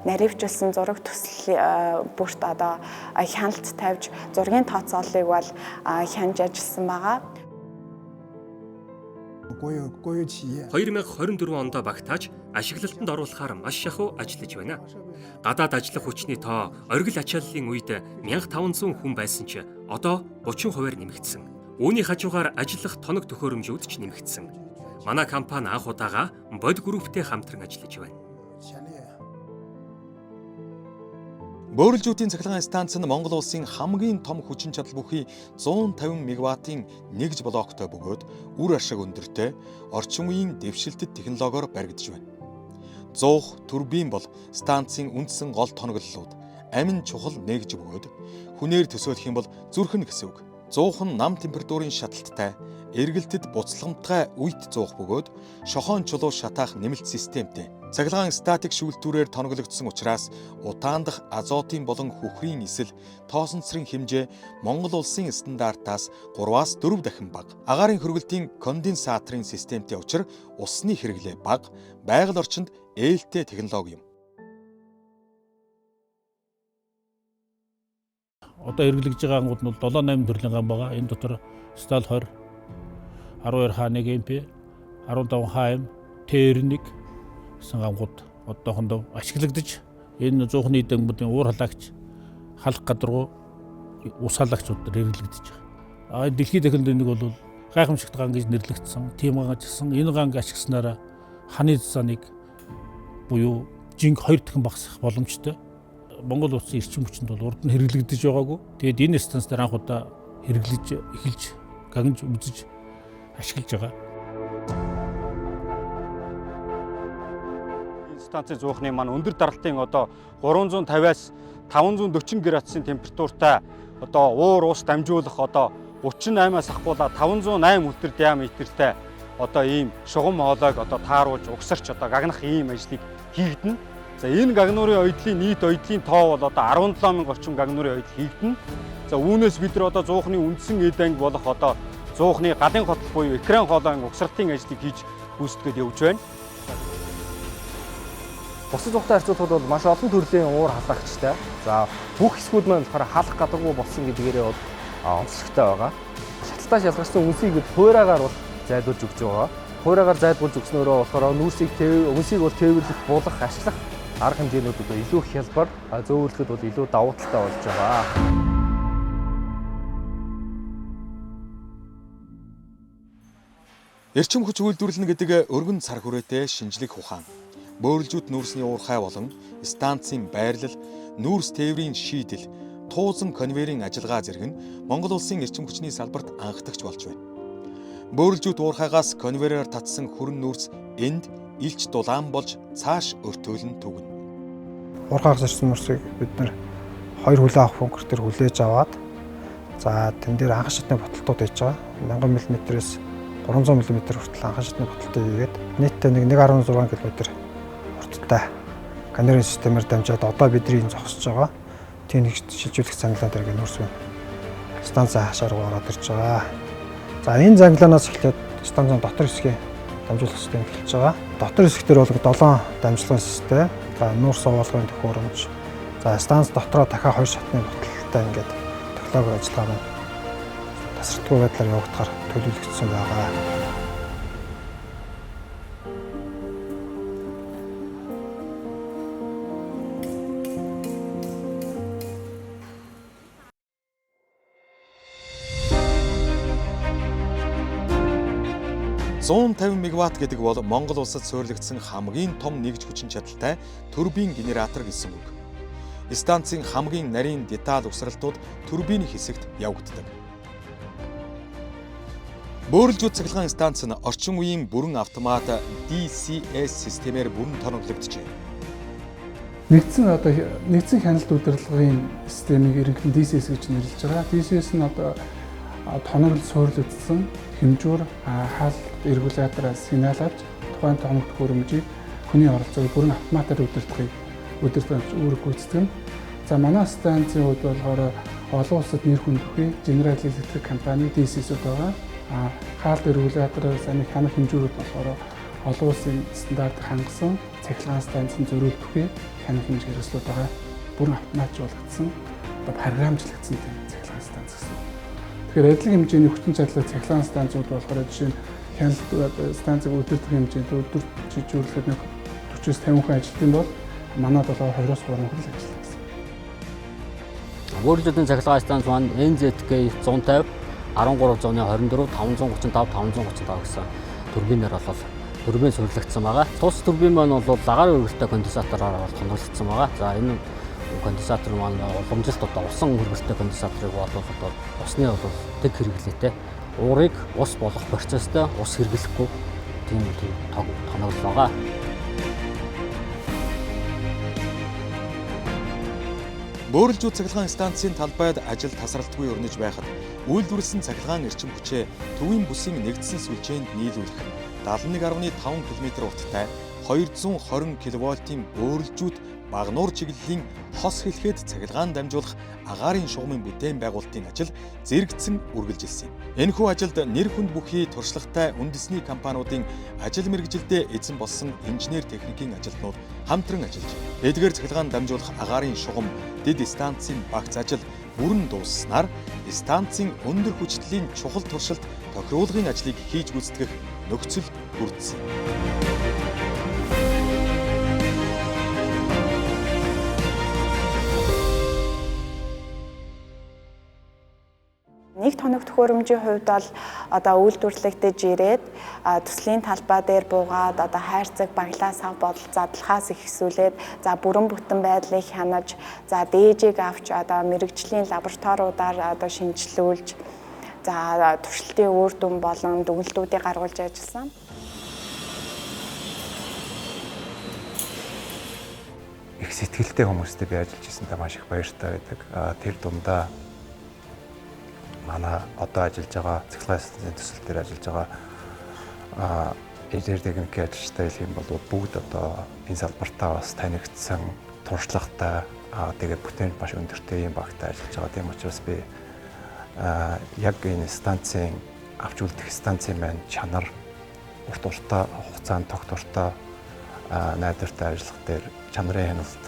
наривчлсан зураг төслийн бүрт хяналт тавьж зургийн тооцооллыг бол хянаж ажилласан байгаа. 2024 онд багтааж ашиглалтанд оруулахаар маш шахуу ажиллаж байна. Гадаад ажиллах хүчний тоо оргил ачааллын үед 1500 хүн байсан ч одоо 30% нэмэгдсэн. Үүний хажуугаар ажиллах тоног төхөөрөмжүүд ч нэмэгдсэн. Манай компани анх удаага Bod Group-тэй хамтран ажиллаж байна. Бөөрөлжүүдийн цахилгаан станц нь Монгол улсын хамгийн том хүчин чадал бүхий 150 мегаваттын нэгж блоктой бөгөөд үр ашиг өндөртэй орчин үеийн дэвшилтэт технологиор баригдаж байна. 100 турбин бол станцын үндсэн гол тоноглолууд амин чухал нэгж бөгөөд хүнээр төсөөлөх юм бол зүрхэн гэсэн үг. 100хан нам температурын шаталттай эргэлтэд буцлагамтгай үйт зуух бөгөөд шохоон чулуу шатаах нэмэлт системтэй. Цахилгаан статик шүүлтүүрээр тоноглогдсон учраас утаандах азотын болон хүхрийн эсэл тоосонцрын хэмжээ Монгол улсын стандартаас 3-аас 4 дахин бага. Агаарын хөргөлтийн конденсаторын системтэй учир усны хэрэглээ бага, байгаль орчинд ээлтэй технологи юм. Одоо эргэлж байгаа ангууд нь 7-8 төрлийн ган байгаа. Энэ дотор Стал 20, 12H1 MP, 15HM, T91 гэсэн гангууд одоохондоо ашиглагдаж энэ 100-ны дэнгүүдийн уур халагч, халах гадаргуу, ус халагчууд эргэлэгдэж байгаа. Дэлхийн технологи нэг бол гайхамшигт ган гэж нэрлэгдсэн. Тийм ган ажилласан. Энэ ганг ашигласнараа ханы цааныг буюу жинг 2 дахин багасгах боломжтой. Монгол улсын эрчим хүчинд бол урд нь хэрэглэгдэж байгаагүй. Тэгээд энэ станц дээр анх удаа хэрэглэж эхэлж, гангиж үзэж ашиглаж байгаа. Энэ станцын зуухны маань өндөр даралтын 350-аас 540 градусын температуртай уур ус дамжуулах 38-аас ахгуулаад 508 өтөр диаметртэй ийм шугам хоолойг тааруулж угсарч гагнах ийм ажлыг хийгдэнэ. За энэ гагнуурын ойдлын нийт ойдлын тоо бол 17,000 орчим гагнуурын ойдл хийгдэнэ. За үүнээс бид нар зуухны үндсэн эд анги болох зуухны галын хотол буюу экран хоолойн угсралтын ажлыг хийж гүйцэтгэж явж байна. Бусад зуухтай харьцуулахад бол маш олон төрлийн уур халагчтай. За бүх хэсгүүд маань болохоор халах гадаргуу болсон гэдгээрээ бол онцлогтой байгаа. Шаталтаа шалгарсан үнсийг хуураагаар бол зайлуулж өгч байгаа. Хуураагаар зайлуулж өгснөөрөө болохоор үнсийг бол тээвэрлэх, буулгах, ашиглах арга хэмжээнүүд илүү хялбар, зөөвөрлөхөд бол илүү давуу талтай болж байгаа. Эрчим хүч үйлдвэрлэнэ гэдэг өргөн цар хүрээтэй шинжлэх ухаан. Бөөрөлжүүд нүүрсний уурхай болон станцын байрлал, нүүрс тээврийн шийдэл, туузан конвейерийн ажиллагаа зэрэг нь Монгол улсын эрчим хүчний салбарт анхдагч болж байна. Бөөрөлжүүд уурхайгаас конвейераар татсан хүрэн нүүрс энд илч дулаан болж цааш өртөөлн түгнэ. Уурхайгаас ирсэн нүүрсийг бид нэр 2 хүлээ авах функцээр хүлээж аваад за тэн дээр анхан шатны боталтууд хийж байгаа. 1000 мм-ээс 300 мм хүртэл анхан шатны боталтай хийгээд нийтдээ 1.6 км хурдтай Канарын системээр дамжаад одоо бидний зогсож байгаа техник шилжүүлэх цангалаа дээр нүүрс байна. Станцаа хашаа руу ороод ирж байгаа. За энэ цангалаанаас эхлээд станцын дотор хэсгийн дамжуулах систем эхэлж байгаа. Дотор хэсгээр бол 7 дамжлагын систем, за нүүрс оолгын төхөөрөмж, за станц дотроо дахиад 2 шатны баталтай ингээд технологи ажиллагаа маань тасралтгүй байдлаар явагдахаар төлөвлөгдсөн байгаа. $150 мегаватт гэдэг бол Монгол улсад суурилагдсан хамгийн том нэгж хүчин чадалтай турбин генератор гэсэн үг. Станцын хамгийн нарийн деталь угсралтууд турбины хэсэгт явагддаг. Бөөрөлжүүд цахилгаан станц нь орчин үеийн бүрэн автомат DCS системээр бүрэн тоноглогджээ. Нэгдсэн хяналт удирдлагын системийг ерөнхийдөө DCS гэж нэрлэж байгаа. DCS нь тоноглол суурилагдсан хэмжүүр хаалт регулятор сигнал авч тухайн томог төхөөрөмжийг хүний оролцоог бүрэн автоматар удирдах үүрэг гүйцэтгэв. За манай станцын хувьд болохоор олон улсад нэр хүндтэй General Electric компани DCS-үүд байгаа. Хаалт регулятор саний хянах хэмжүүрүүд болохоор олон улсын стандарт хангасан цахилгаан станцын зориултгүй хянах хэмжээ хэрэгслүүд байгаа. Бүрэн автоматжуулагдсан, програмжлагдсан цахилгаан станц гэсэн. Тэгэхээр адилхан хэмжээний хүчин чадлын цахилгаан станцууд болохоор жишээ нь хяналт станцыг удирдах хэмжээнд өдөржүүлэхэд 40-50 хүн ажилтсан бол манайд бол 2-3 хүн л ажилладаг гэсэн. Бөөрөлжүүдийн цахилгаан станц маань NZK 150 1324 535 535 гэсэн турбинаар болол турбин суурилагдсан байгаа. Тус турбин маань бол лагаар өргөлтэй конденсатороор тоноглогдсон байгаа. За энэ конденсатор маань уламжилт усан хөргөлтэй конденсаторыг бодлоход усны бол тэг хэрэглээтэй. Уурыг ус болох процесстэй ус хэрэглэхгүй тийм тоноглол байгаа. Бөөрөлжүүд цахилгаан станцын талбайд ажил тасралтгүй өрнөж байхад үйлдвэрлэсэн цахилгаан эрчим хүчээ төвийн бүсийн нэгдсэн сүлжээнд нийлүүлэх 71.5 км урттай 220 кВт-ийн бөөрөлжүүд багнуур чиглэлийн хос хэлхээд цахилгаан дамжуулах агаарын шугамын бүтээн байгуулалтын ажил зэрэгцэн үргэлжилсэн юм. Энэхүү ажилд нэр хүнд бүхий туршлагатай үндэсний компаниудын ажил мэргэжилдээ эзэн болсон инженер техникийн ажилтнууд хамтран ажиллаж байна. Эдгээр цахилгаан дамжуулах агаарын шугам дэд станцын багц ажил бүрэн дуусснаар станцын өндөр хүчтэлийн чухал туршилт тохируулгын ажлыг хийж гүйцэтгэх нөхцөл бүрдсэн. Нэг тоног төхөөрөмжийн хувьд бол одоо үйлдвэрлэгдэж ирээд төслийн талбай дээр буугаад одоо хайрцаг баглаа сав бодол задлахаас ихсүүлээд за бүрэн бүтэн байдлыг хянаж за дээжийг авч одоо мэрэгжлийн лабораториудаар одоо шинжилүүлж за туршилтын үр дүн болон дүгнэлтүүдийг гаргуулж ажилласан. Их сэтгэлтэй хүмүүстэй би ажиллаж ирсэнтэй маш их баяртай байдаг. Тэр дундаа манай одоо ажиллаж байгаа цахилгаан станцын төсөл дээр ажиллаж байгаа инженер техникийн ажилчтай хэлэх юм бол бүгд одоо энэ салбартаа бас танигдсан туршлагатай тэгээд бүтээн маш өндөртэй юм багтаа ажиллаж байгаа. Тийм учраас би яг энэ станцын авч үлдэх станцын маань чанар урт хугацаанд тогтвортой найдвартай ажиллах дээр чанарын хяналт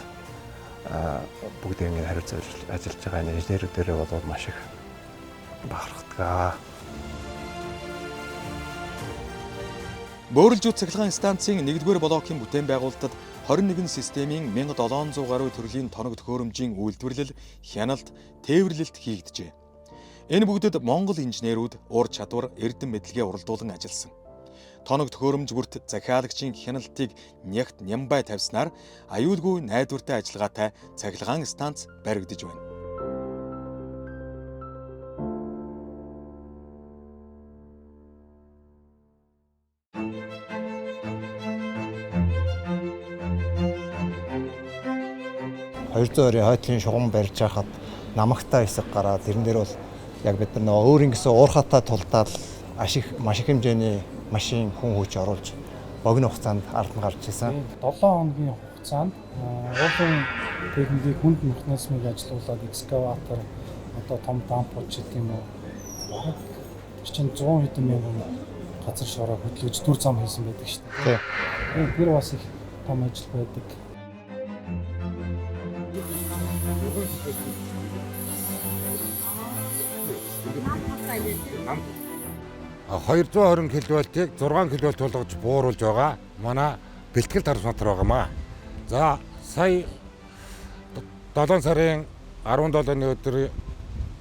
бүгдийг ингэ хариуцаж ажиллаж байгаа энэ инженерүүдээрээ бол маш их бахархдаг. Бөөрөлжүүд цахилгаан станцын 1-р блокийн бүтээн байгуулалтад 21 системийн 1700 гаруй төрлийн тоног төхөөрөмжийн үйлдвэрлэл, хяналт, тээвэрлэлт хийгджээ. Энэ бүгдэд Монгол инженерүүд ур чадвар, эрдэм мэдлэгээ уралдуулан ажилласан. Тоног төхөөрөмж бүрт захиалагчийн хяналтыг нягт нямбай тавьснаар аюулгүй найдвартай ажиллагаатай цахилгаан станц баригдаж байна. $200 хойтлын шугам барьж байхад намагтай хэсэг гараад тэрэн дээр бол яг бид нар өөр ингэсэн уурхатай тулдаад маш их хэмжээний машин хүн хүч оруулж богино хугацаанд ард нь гарч ирсэн. 7 хоногийн хугацаанд уулын техникийг хүнд механизмыг ажилуулад экскаватор одоо том дампууд ч гэдэг юм уу бараг чинь 100 хэдэн мянган газар шороо хөдлөж дүр зам хийсэн байдаг шүү дээ. Тэр бас их том ажил байдаг. А 220 кВт-ийг 6 кВт болгож бууруулж байгаа манай бэлтгэл трансформатор байгаамаа. За сая 7 сарын 17-ны өдөр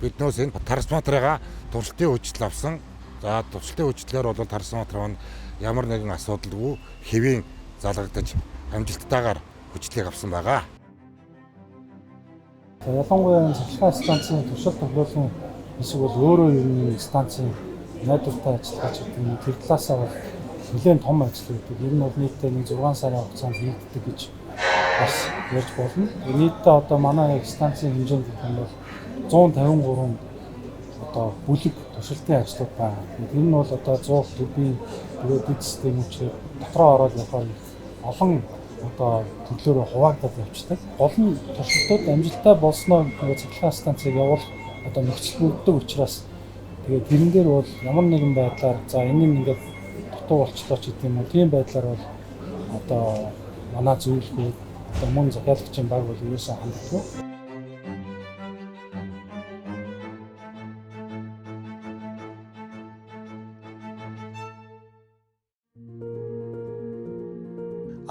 биднээс энэ трансформаторыг туршилтын хүчил авсан. За туршилтын хүчлээр бол трансформатор нь ямар нэгэн асуудалгүй хэвийн залгагдаж амжилттайгаар хүчлийг авсан байгаа. Ялангуяа цахилгаан станцын туршилт тоглоомын хэсэг бол өөрөө ер нь станцын найдвартай ажиллагаач гэдэг нь тэр талаасаа бол нэлээд том ажил байдаг. Ер нь бол нийтдээ 6 сарын хугацаанд хийгддэг гэж бас ярьж болно. Нийтдээ одоо манай станцын хэмжээнд гэх юм бол 153 одоо бүлэг туршилтын ажлууд байна. Тэр нь бол одоо 100 төбийн тэгээд дэд систем учраас дотроо ороод явахаар олон одоо төрлөөрөө хуваагдаад явчихдаг. Гол нь туршилтууд амжилттай болсноо цахилгаан станцыг явуулах одоо нөхцөл бүрддэг учраас тэгээд тэрэн дээр бол ямар нэгэн байдлаар за энэ нь ингээд дутуу болчлоо ч гэдэг юм уу тийм байдлаар бол одоо манай зөвлөгөө одоо мөн захиалагчийн баг бол ерөөсөө ханддаг.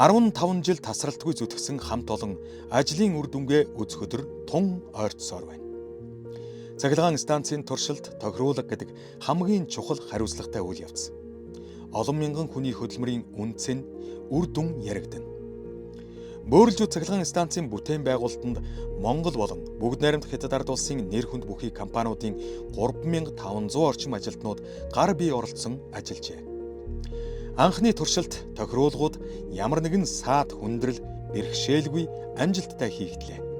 «15 жил тасралтгүй зүтгэсэн хамт олон ажлын үр дүнгээ үзэх өдөр тун ойртсоор байна. Цахилгаан станцын туршилт, тохируулга гэдэг хамгийн чухал хариуцлагатай үйл явц. Олон мянган хүний хөдөлмөрийн үндэс нь үр дүн яригдана. Бөөрөлжүүд цахилгаан станцын бүтээн байгуулалтанд Монгол болон Бүгд найрамдах Хятад ард улсын нэр хүнд бүхий компаниудын 3500 орчим ажилтнууд гар бие оролцсон ажиллажээ. Анхны туршилт, тохируулгууд ямар нэгэн саад хүндрэл, бэрхшээлгүй амжилттай хийгдлээ.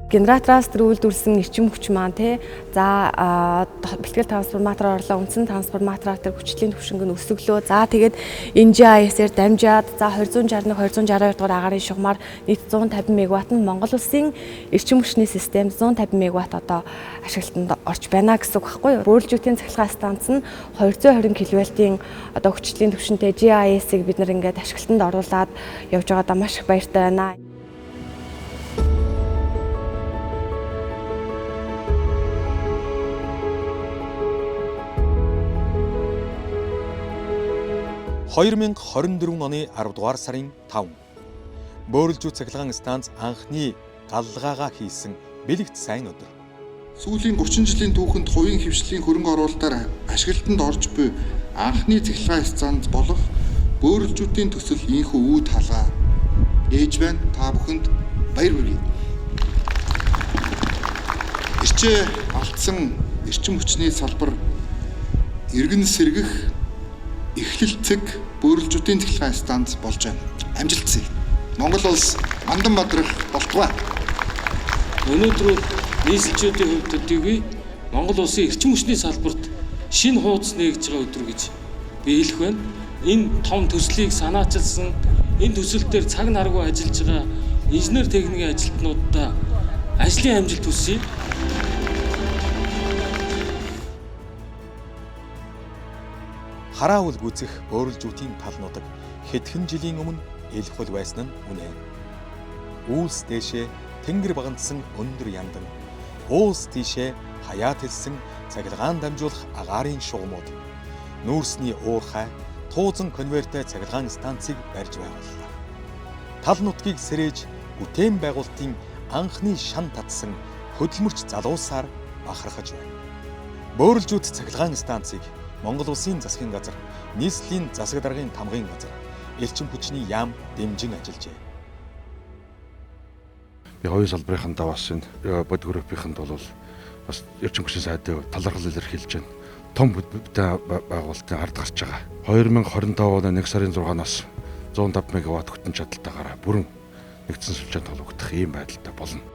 Генератороос тэр үйлдвэрлэсэн эрчим хүч маань за бэлтгэл трансформатор орлоо, үндсэн трансформатороор тэр хүчлийн түвшинг нь өсөглөө. За тэгээд NGIS-ээр дамжаад за 261 262 дугаар агаарын шугамар нийт 150 мегаватт нь Монгол улсын эрчим хүчний систем 150 мегаватт одоо ашиглалтанд орж байна гэсэн үг байхгүй юу? Бөөрөлжүүдийн цахилгаан станц нь 220 кВт-ийн одоо хүчлийн түвшинтэй GIS-ийг бид нэр ингээд ашиглалтанд оруулаад явж байгаадаа маш их баяртай байна. (2024 оны 10 дугаар сарын 5 Бөөрөлжүүд цахилгаан станц анхны галлагаагаа хийсэн бэлэгт сайн өдөр. Сүүлийн 30 жилийн түүхэнд хувийн хөвшлийн хөрөнгө оруулалтаар ашиглалтанд орж буй анхны цахилгаан станц болох Бөөрөлжүүдийн төсөл ийхүү үүд халгаа ээж байна. Та бүхэнд баяр хүргэе. Ирчээ алдсан эрчим хүчний салбар иргэн сэргэх эхлэлцэг Бөөрөлжүүдийн цахилгаан станц болж байна. Амжилтсэй. Монгол улс мандан бадрах болтугай. Өнөөдөр нийслэлчүүдийн хувьд төдийгүй Монгол улсын эрчим хүчний салбарт шинэ хуудас нээгдэж байгаа өдөр гэж би хэлэх байна. Энэ том төслийг санаачилсан, энэ төсөл дээр цаг наргүй ажиллаж байгаа инженер техникийн ажилтнуудаа ажлын амжилт хүсье. Хараа үл гүйцэх Бөөрөлжүүдийн талнуудаг хэдхэн жилийн өмнө элхүүл байсан нь үнэ. Үүс дэшээ тэнгэр багандсан өндөр яндан, уус тийшээ хаяат хэлсэн цахилгаан дамжуулах агаарын шугамуд, нүүрсний уурхай, туузан конвертэй цахилгаан станцыг барьж байгууллаа. Тал нутгийг сэрээж бүтээн байгуулалтын анхны шан татсан хөдөлмөрч залуусаар бахархаж байна. Бөөрөлжүүд цахилгаан станцыг Монгол улсын засгийн газар, нийслэлийн засаг даргын тамгын газар, эрчим хүчний яам дэмжин ажиллажээ. Би хоёр салбарынхандаа бас энэ бод группийнхэнд бол бас эрчим хүчний сайдын талархал илэрхийлж байна. Том бүтээн байгуулалтын ард гарч байгаа. 2025 оны 1 сарын 6-наас 105 мегаватт хүчин чадалтайгаар бүрэн нэгдсэн сүлжээнд толгогдох ийм байдалтай болно.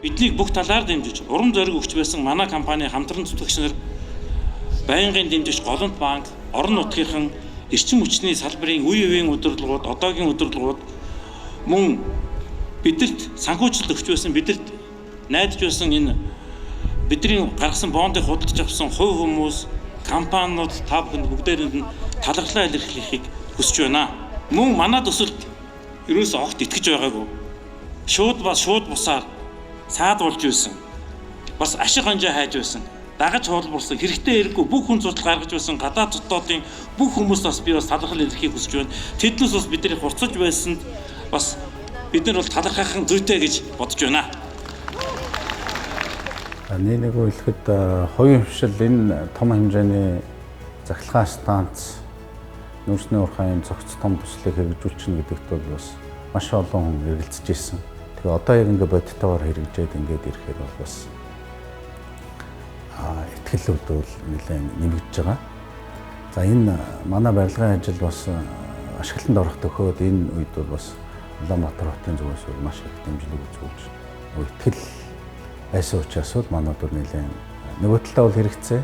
Биднийг бүх талаар дэмжиж, урам зориг өгч байсан манай компани хамтран зүтгэгч нар байнгын дэмжигч Голомт банк, орон нутгийнхан эрчим хүчний салбарын үе үеийн удирдлагууд, одоогийн удирдлагууд мөн бидэрт санхүүжилт өгч байсан, бидэрт найдаж байсан энэ бидний гаргасан бондыг худалдаж авсан хувь хүмүүс, компаниуд та бүхэн бүгдээрэнд нь талархлаа илэрхийлэхийг хүсэж байна. Мөн манай төсөлд ерөөсөө огт итгэж байгаагүй. Шууд бусаар саадуулж байсан. Бас ашиг хонжоо хайж байсан. Дагаж хуулбарсан, хэрэгтэй хэрэггүй бүх хүн судал гаргаж байсан гадаад дотоодын бүх хүмүүст бас би бас талархал илэрхийлэхийг хүсэж байна. Тэднээс бас бидний хурцж байсанд бас бид нар бол талархах зүйтэй гэж бодож байна. Нэг хэлэхэд хувийн хвшил энэ том хэмжээний захилгаан станц нүүрсний уурхайн зохиц том төслийг хэрэгжүүлчихнэ гэдэгт бол бас маш олон хүн эргэлзэж ирсэн. Тэгээ одоо яг ингээд бодитоор хэрэгжээд ингээд ирэхээр бол бас ихтгэлүүд бол нэлээд нэмэгдэж байгаа. За энэ манай барилгын ажил бас ашиглалтанд орох тохиолд энэ үед бол бас Улаанбаатар хотын зүгээс бол маш их дэмжлэг үзүүлж ихтгэл байсан учраас бол манайд бол нэлээд нөгөө талаа бол хэрэгцээ.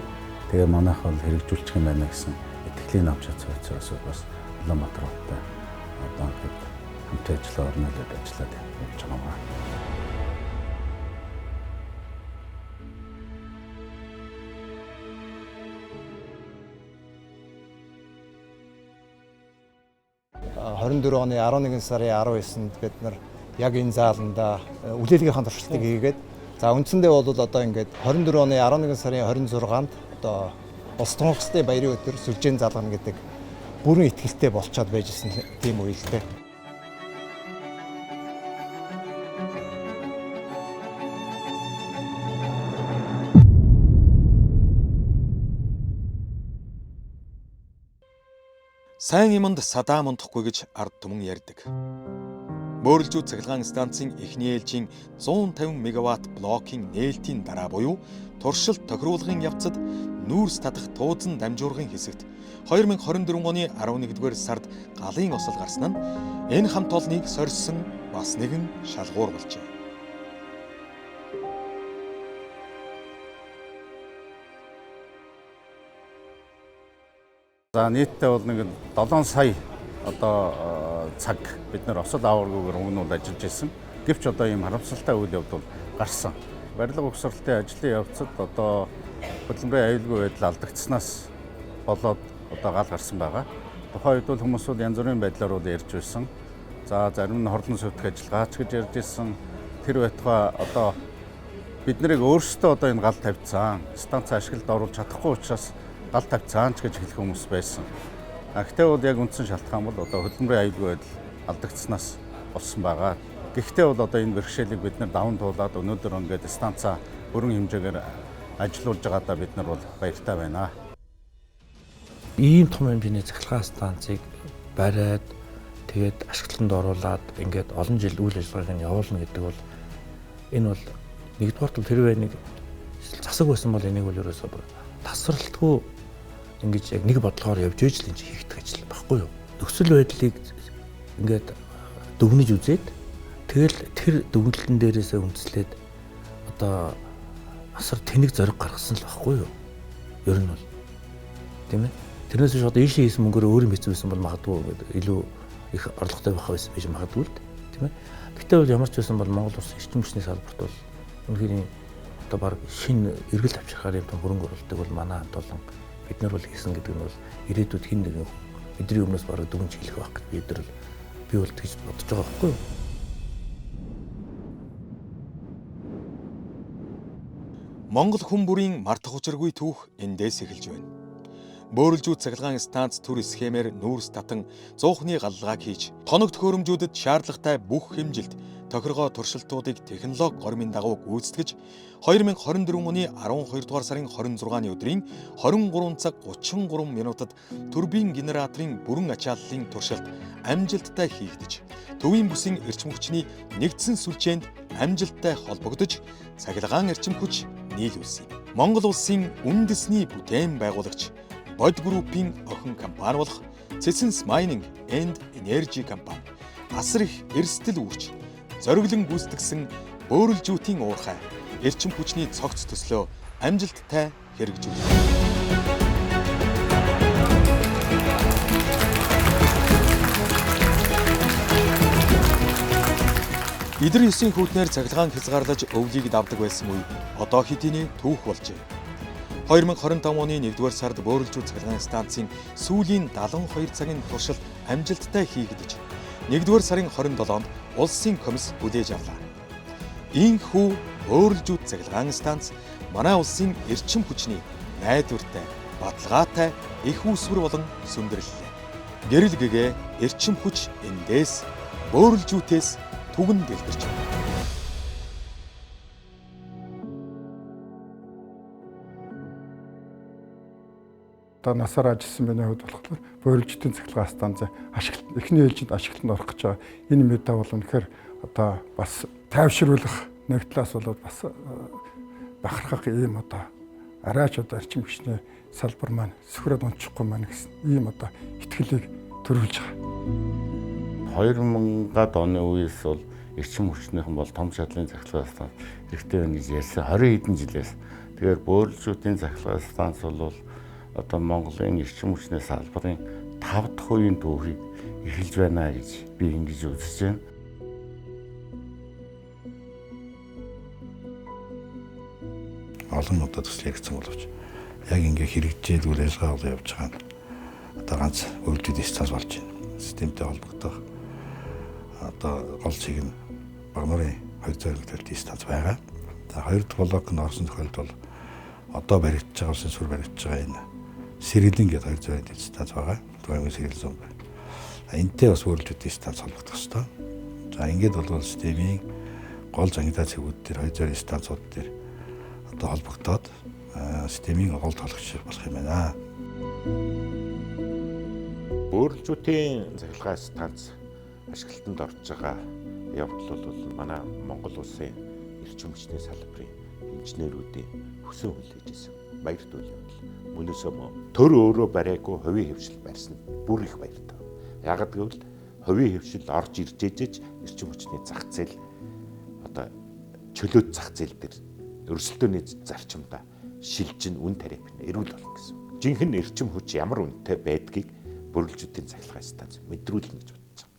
Тэгээ манайх бол хэрэгжүүлчих юм байна гэсэн итгэлийн авч чадсаас бас Улаанбаатар хоттой одоо хамт ажиллаа орнолоод ажиллаад явж байгаа юм. оны 11 сарын 19-нд бид нар яг энэ зааланда үлээлгийнхаа туршилтыг хийгээд за үндсэндээ бол одоо ингээд 24 оны 11 сарын 26-нд одоо улс томцтой баярын өдөр сүлжээн залгана гэдэг бүрэн итгэлтэй болцоод байжсэн тийм үйл дээ. Сайн юмд садаа мундахгүй гэж ард түмэн ярьдаг. Мөрлжүүд цахилгаан станцын эхний ээлжийн 150 мегаватт блокийн нээлтийн дараа буюу туршилт тохируулгын явцад нүүрс татах туузан дамжуургын хэсэгт 2024 оны 11-р сард галын осол гарсан нь энэ хамт олныг сорьсон бас нэгэн шалгуур болжээ. За нийтдээ бол нэг 7 сая одоо цаг бид нар осол аваргүйгээр өмнө ажиллаж ирсэн. Гэвч одоо ийм харамсалтай үйл явдал гарсан. Барилга угсралтын ажлын явцад одоо хөдөлмөрийн аюулгүй байдал алдагдсанаас болоод одоо гал гарсан байгаа. Тухайн үед бол хүмүүс бол янз бүрийн байдлаар бол ярьж байсан. За зарим нь хорлон сүйтгэх ажиллагаач гэж ярьж ирсэн. Тэр байтугай одоо бид нарыг өөрсдөө одоо энэ гал тавьцсан. Станц ашиглалд оруулж чадахгүй учраас гал тавьцсан ч гэж хэлэх хүмүүс байсан. Гэхдээ бол яг үндсэн шалтгаан бол одоо хөдөлмөрийн аюулгүй байдал алдагдсанаас болсон байгаа. Гэхдээ бол одоо энэ бэрхшээлийг бид нар даван туулаад өнөөдөр ингээд станцаа бүрэн хэмжээгээр ажиллуулж байгаадаа бид нар бол баяртай байна. Ийм том хэмжээний цахилгаан станцыг бариад тэгээд ашиглалтанд оруулаад ингээд олон жил үйл ажиллагааг нь явуулна гэдэг бол энэ бол нэгдүгээр тул тэрвээ нэг засаг байсан бол энийг бол ерөөсөө тасралтгүй ингэж яг нэг бодлогоор явж ээж л энэ хийгдэх ажил баггүй юу. Нөхцөл байдлыг ингээд дүгнэж үзээд тэгэл тэр дүгнэлтэн дээрээсээ үндэслээд одоо асар тэнэг зориг гаргасан л баггүй юу. Ер нь бол тийм ээ. Тэрнээс шууд ийшээ хийсэн мөнгөөр өөр юм хийсэн бол магадгүй илүү их орлоготой байх байсан байж магадгүй л тийм ээ. Гэтэл бол ямар ч байсан бол Монгол улс эрчим хүчний салбарт бол үнэхээр одоо баг шинэ эргэл авчрахаар юм том хөрөнгө оруулалтыг бол манай хамт олон бид нар бол хийсэн гэдэг нь бол ирээдүйд хин нэгэн бидний өмнөөс бараг дүгнж хэлэх байх гэж бид нар би бол тэгж бодож байгаа байхгүй юу. Монгол хүн бүрийн мартах учиргүй түүх эндээс эхэлж байна. Бөөрөлжүүд цахилгаан станц төр схемээр нүүрс татан 100-ны галлгааг хийж, тоног төхөөрөмжүүдэд шаардлагатай бүх хэмжилт тохиргоо туршилтуудыг технологи гормын дагуу гүйцэтгэж 2024 оны 12 дугаар сарын 26-ны өдрийн 23 цаг 33 минутад турбин генераторын бүрэн ачааллын туршилт амжилттай хийгдэж, төвийн бүсийн эрчим хүчний нэгдсэн сүлжээнд амжилттай холбогдож, цахилгаан эрчим хүч нийлүүлсэн. Монгол улсын үндэсний бүтээн байгуулагч Bod Group-ийн охин компани болох Cessens Mining and Energy компани асар их эрсдэл үүрч зориглон гүйцэтгсэн бөөрөлжүүдийн уурхай эрчим хүчний цогц төслөө амжилттай хэрэгжүүлсэн. Эдэр 9-ийн хүүтнээр цахилгаан хязгаарлаж өвлийг давдаг байсан үе одоо хэдийний түүх болжээ. 2025 оны 1-р сард Бөөрөлжүү цахилгаан станцын сүүлийн 72 цагийн туршилт амжилттай хийгдэж 1-р сарын 27-нд улсын комисс хүлээж авлаа. Ийхүү Бөөрөлжүү цахилгаан станц манай улсын эрчим хүчний найдвартай, баталгаатай их үүсвэр болон сүндэрлэлээ. Гэрэл гэгээ эрчим хүч эндээс Бөөрөлжүүтээс түгэн дэлгэрч байна. Одоо насаар ажилласан миний хувьд болохоор Бөөрөлжүүдийн цахилгаан станцын ашиглалт эхний ээлжинд ашиглалтанд орох гэж байгаа. Энэ мэдээ бол үнэхээр одоо бас тайвшруулах нэг талаас болоод бас бахархах ийм одоо арайч одоо эрчим хүчний салбар маань сөхрөөд унчихгүй маань гэсэн ийм одоо итгэлийг төрүүлж байгаа. 2000-ад оны үеэс бол эрчим хүчнийхэн бол том шатлын цахилгаан станц хэрэгтэй байна гэж ярьсан 20 хэдэн жилээс. Тэгэхээр Бөөрөлжүүдийн цахилгаан станц бол одоо Монголын эрчим хүчний салбарын 5 дахь үеийн түүхийг эхэлж байна гэж би ингэж үзэж байна. Олон одоо төслийг хийсэн боловч яг ингээ хэрэгжээд үйл ажиллагаа явж байгаа нь одоо ганц Бөөрөлжүүдийн станц болж байна. Системтэй холбогдох одоо гол цэг нь Багнуурын 200 хэктарын станц байгаа. За 2 дахь блокнд орсон тохиолдолд одоо баригдаж байгаа улсын суурь баригдаж байгаа энэ Сэргэлэн гэдэг 200 хэктарын станц байгаа. Түүний Сэргэлэн зам байна. Энтэй бас Бөөрөлжүүдийн станц холбогдох ёстой. За ингээд бол системийн гол загнаа цэгүүд дээр 200 станцууд дээр одоо холбогдоод системийн гол толгойч болох юм байна. Бөөрөлжүүдийн цахилгаан станц ашиглалтанд орж байгаа явдал бол манай Монгол улсын эрчим хүчний салбарын инженеруудын хүсэн хүлээж исэн баяр дуул явдал. Мөнөөсөө төр өөрөө бариагүй хувийн хөвшил барьсан бүр их баяртай. Яг гэвэл хувийн хөвшил орж ирж ээжж эрчим хүчний зах зээл одоо чөлөөт зах зээл дээр өрсөлдөөний зарчимдаа шилжин үн тариа эрүүл болно гэсэн. Жинхэнэ эрчим хүч ямар үнэтэй байдгийг Бөөрөлжүүдийн цахилгаан станц мэдрүүлнэ гэж бодож байна.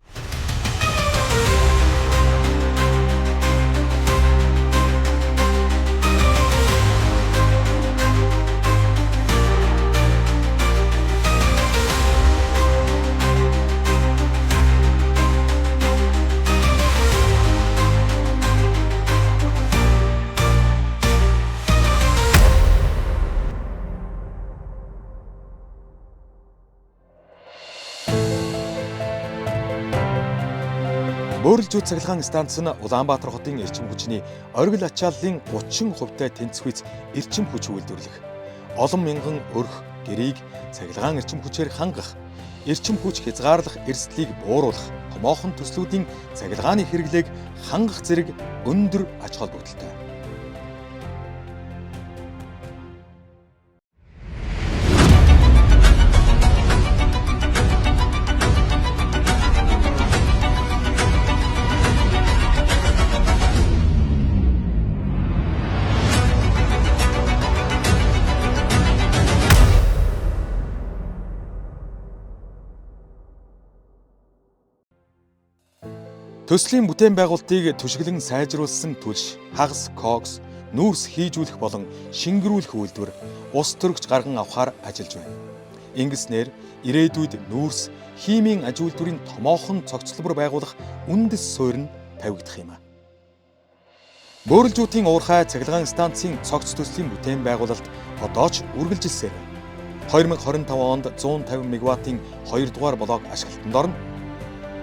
Бөөрөлжүү цахилгаан станц нь Улаанбаатар хотын эрчим хүчний оргил ачааллын 30%-тай тэнцвэц эрчим хүч үйлдвэрлэх, олон мянган өрх гэрийг цахилгаан эрчим хүчээр хангах, эрчим хүч хязгаарлах эрсдлийг бууруулах, томоохон төслүүдийн цахилгааны хэрэглээг хангах зэрэг өндөр ач холбогдолтой. Төслийн бүтээн байгуулалтыг түшиглэн сайжруулсан түлш, хагас, кокс, нүүрс хийжүүлэх болон шингэрүүлэх үйлдвэр ус төрөгч гарган авахар ажиллаж байна. Ингэснээр ирээдүйд нүүрс, химийн аж үйлдвэрийн томоохон цогцлбор байгуулах үндэс суурь нь тавигдах юм. Бөөрөлжүүдийн уурхай цахилгаан станцын цогц төслийн бүтээн байгуулалт одоо ч үргэлжилсээр. 2025 онд 150 мегаваттын 2 дугаар блок ашиглалтанд орно.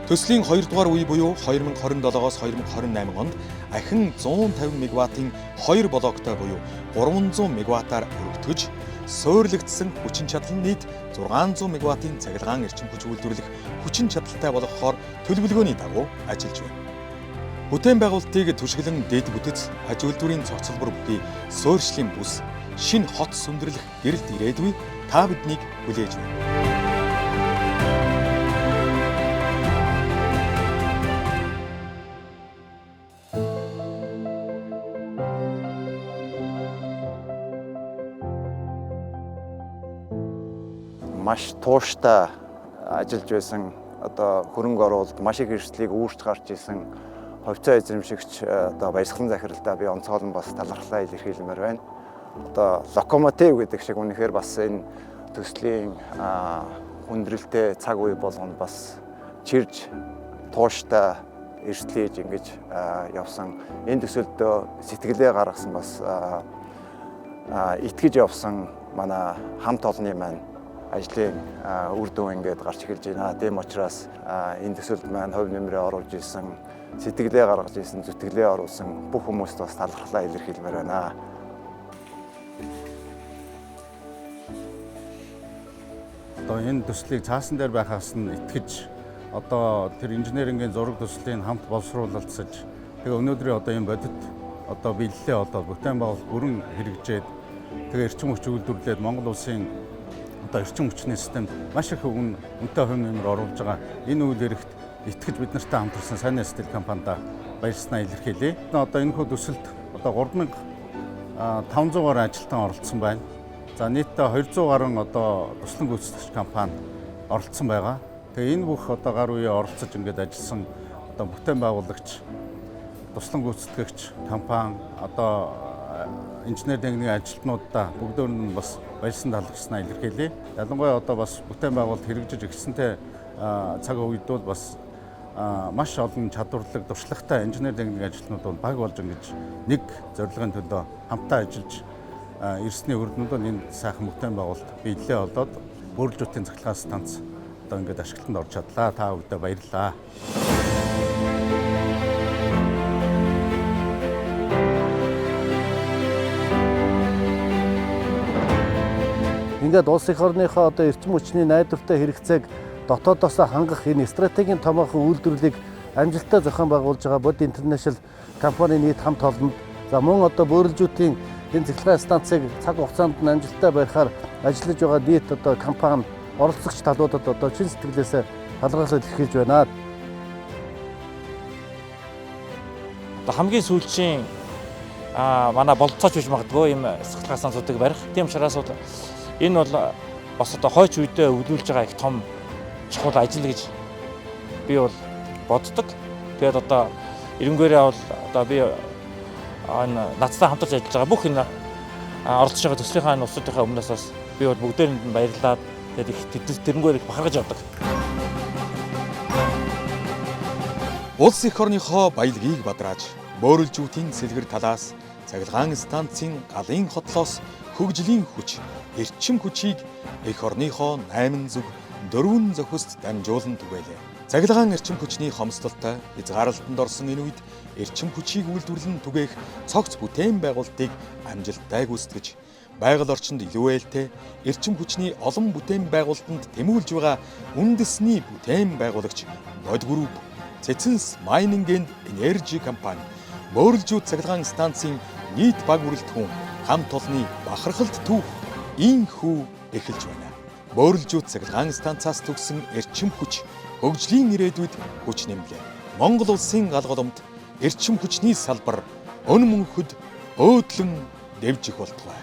Төслийн 2 дугаар үе буюу 2027-оос 2028 онд ахин 150 мегаваттын 2 блоктой буюу 300 мегаваттаар өргөтгөж, суурилагдсан хүчин чадал нь нийт 600 мегаваттын цахилгаан эрчим хүч үйлдвэрлэх хүчин чадалтай болгохоор төлөвлөгөөний дагуу ажиллаж байна. Бүтээн байгуулалтыг түшиглэн дэд бүтэц, аж үйлдвэрийн цогцлбор бүхий суурьшлийн бүс, шинэ хот сүндэрлэх гэрэлт ирээдүй та биднийг хүлээж байна. Маш тууштай ажиллаж байсан одоо хөрөнгө оруулалт маш их эрсдлийг үүрч гарч исэн ховцоо эзэмшигч одоо баясгалан захиралдаа би онцгойлон бас талархлаа илэрхийлмээр байна. Одоо локомотив гэдэг шиг үнэхээр бас энэ төслийн хүндрэлтэй цаг үе болгонд бас чирж тууштай эрсдлээж ингэж явсан энэ төсөлдөө сэтгэлээ гаргасан бас итгэж явсан манай хамт олонны маань ажлын үр дүн ингээд гарч эхэлж байна. Тийм учраас энэ төсөлд маань хувь нэмрээ оруулж исэн, сэтгэлээ гаргаж исэн, зүтгэлээ оруулсан бүх хүмүүст бас талархлаа илэрхийлмээр байна. Одоо энэ төслийг цаасан дээр байхаас нь итгэж одоо тэр инженерингийн зураг төслийн хамт боловсруулалтсаж тэгээ өнөөдрийн одоо энэ бодит одоо биелэлээ одоо бүтээн байгуулалт бүрэн хэрэгжээд тэгээ эрчим хүч үйлдвэрлээд Монгол улсын одоо эрчим хүчний системд маш их үнэтэй хувь нэмэр оруулж байгаа энэ үйл хэрэгт итгэж бид нартай хамтарсан сайн стил компанида баярснаа илэрхийлье. Одоо энэ хүү төсөлд одоо 3500 гаруй ажилтан оролцсон байна. За нийтдээ 200 гаруй одоо туслан гүйцэтгэгч компани оролцсон байгаа. Тэгээ энэ бүх одоо гар үе оролцож ингээд ажилласан одоо бүтээн байгуулагч, туслан гүйцэтгэгч компани одоо инженер техникийн ажилтнуудаа бүгдөө нь бас баярсан талархснаа илэрхийлье. Ялангуяа одоо бас бүтээн байгуулалт хэрэгжиж эхэлсэнтэй цаг үед бол бас маш олон чадварлаг, туршлагатай инженер техникийн ажилтнууд баг болж ингэж нэг зорилгын төлөө хамтдаа ажиллаж эрсний үр дүнд нь энэ сайхан бүтээн байгуулалт биелэлээ болоод бөөрөлжүүдийн цахилгаан станц одоо ингээд ашиглалтанд орж чадлаа. Та бүхэндээ баярлалаа. Ингээд улс их орныхоо одоо эрчим хүчний найдвартай хэрэгцээг дотоодоос хангах энэ стратегийн томоохон үйлдвэрлэлийг амжилттай зохион байгуулж байгаа Bod International компани нийт хамт олонд за мөн одоо бөөрөлжүүдийн энэ цахилгаан станцыг цаг хугацаанд нь амжилттай барихаар ажиллаж байгаа нийт одоо компани оролцогч талуудад одоо чин сэтгэлээсээ талархал илэрхийлж байна. Одоо хамгийн сүүлчийн манай болцооч биш магадгүй ийм цахилгаан станцуудыг барих. Тийм учраас энэ бол бас одоо хойч үедээ өвлүүлж байгаа их том чухал ажил гэж би бол боддог. Тэгээд одоо эренгээрээ бол одоо би надтай хамтарч ажиллаж байгаа бүх энэ оролцож байгаа төслийнхаа нусуудынхаа өмнөөс бас би бол бүгдээрэнд нь баярлаад тэгээд их тэрнгөөр их бахархаж явдаг. Улс их орныхоо баялагийг бадрааж, бөөрөлжүүдийн сэлгэр талаас цахилгаан станцын галын хотлоос хөгжлийн хүч, эрчим хүчийг их орныхоо 8 зүг 4 зохист дамжуулан түгээлээ. Цахилгаан эрчим хүчний хомсдолтой хязгаарлалтанд орсон энэ үед эрчим хүчийг үйлдвэрлэн түгээх цогц бүтээн байгуулалтыг амжилттай гүйцэтгэж, байгаль орчинд илүү ээлтэй эрчим хүчний олон бүтээн байгуулалтанд тэмүүлж байгаа үндэсний бүтээн байгуулагч Bod Group, Cecens Mining and Energy компани, бөөрөлжүүд цахилгаан станцын нийт баг бүрэлдэхүүн хамт олонны бахархалт түүх ийхүү эхэлж байна. Бөөрөлжүүд цахилгаан станцаас төгсөн эрчим хүч хөгжлийн ирээдүйд хүч нэмлээ. Монгол улсын алголомд эрчим хүчний салбар өн мөнхөд өөдлөн дэвжих болтугай.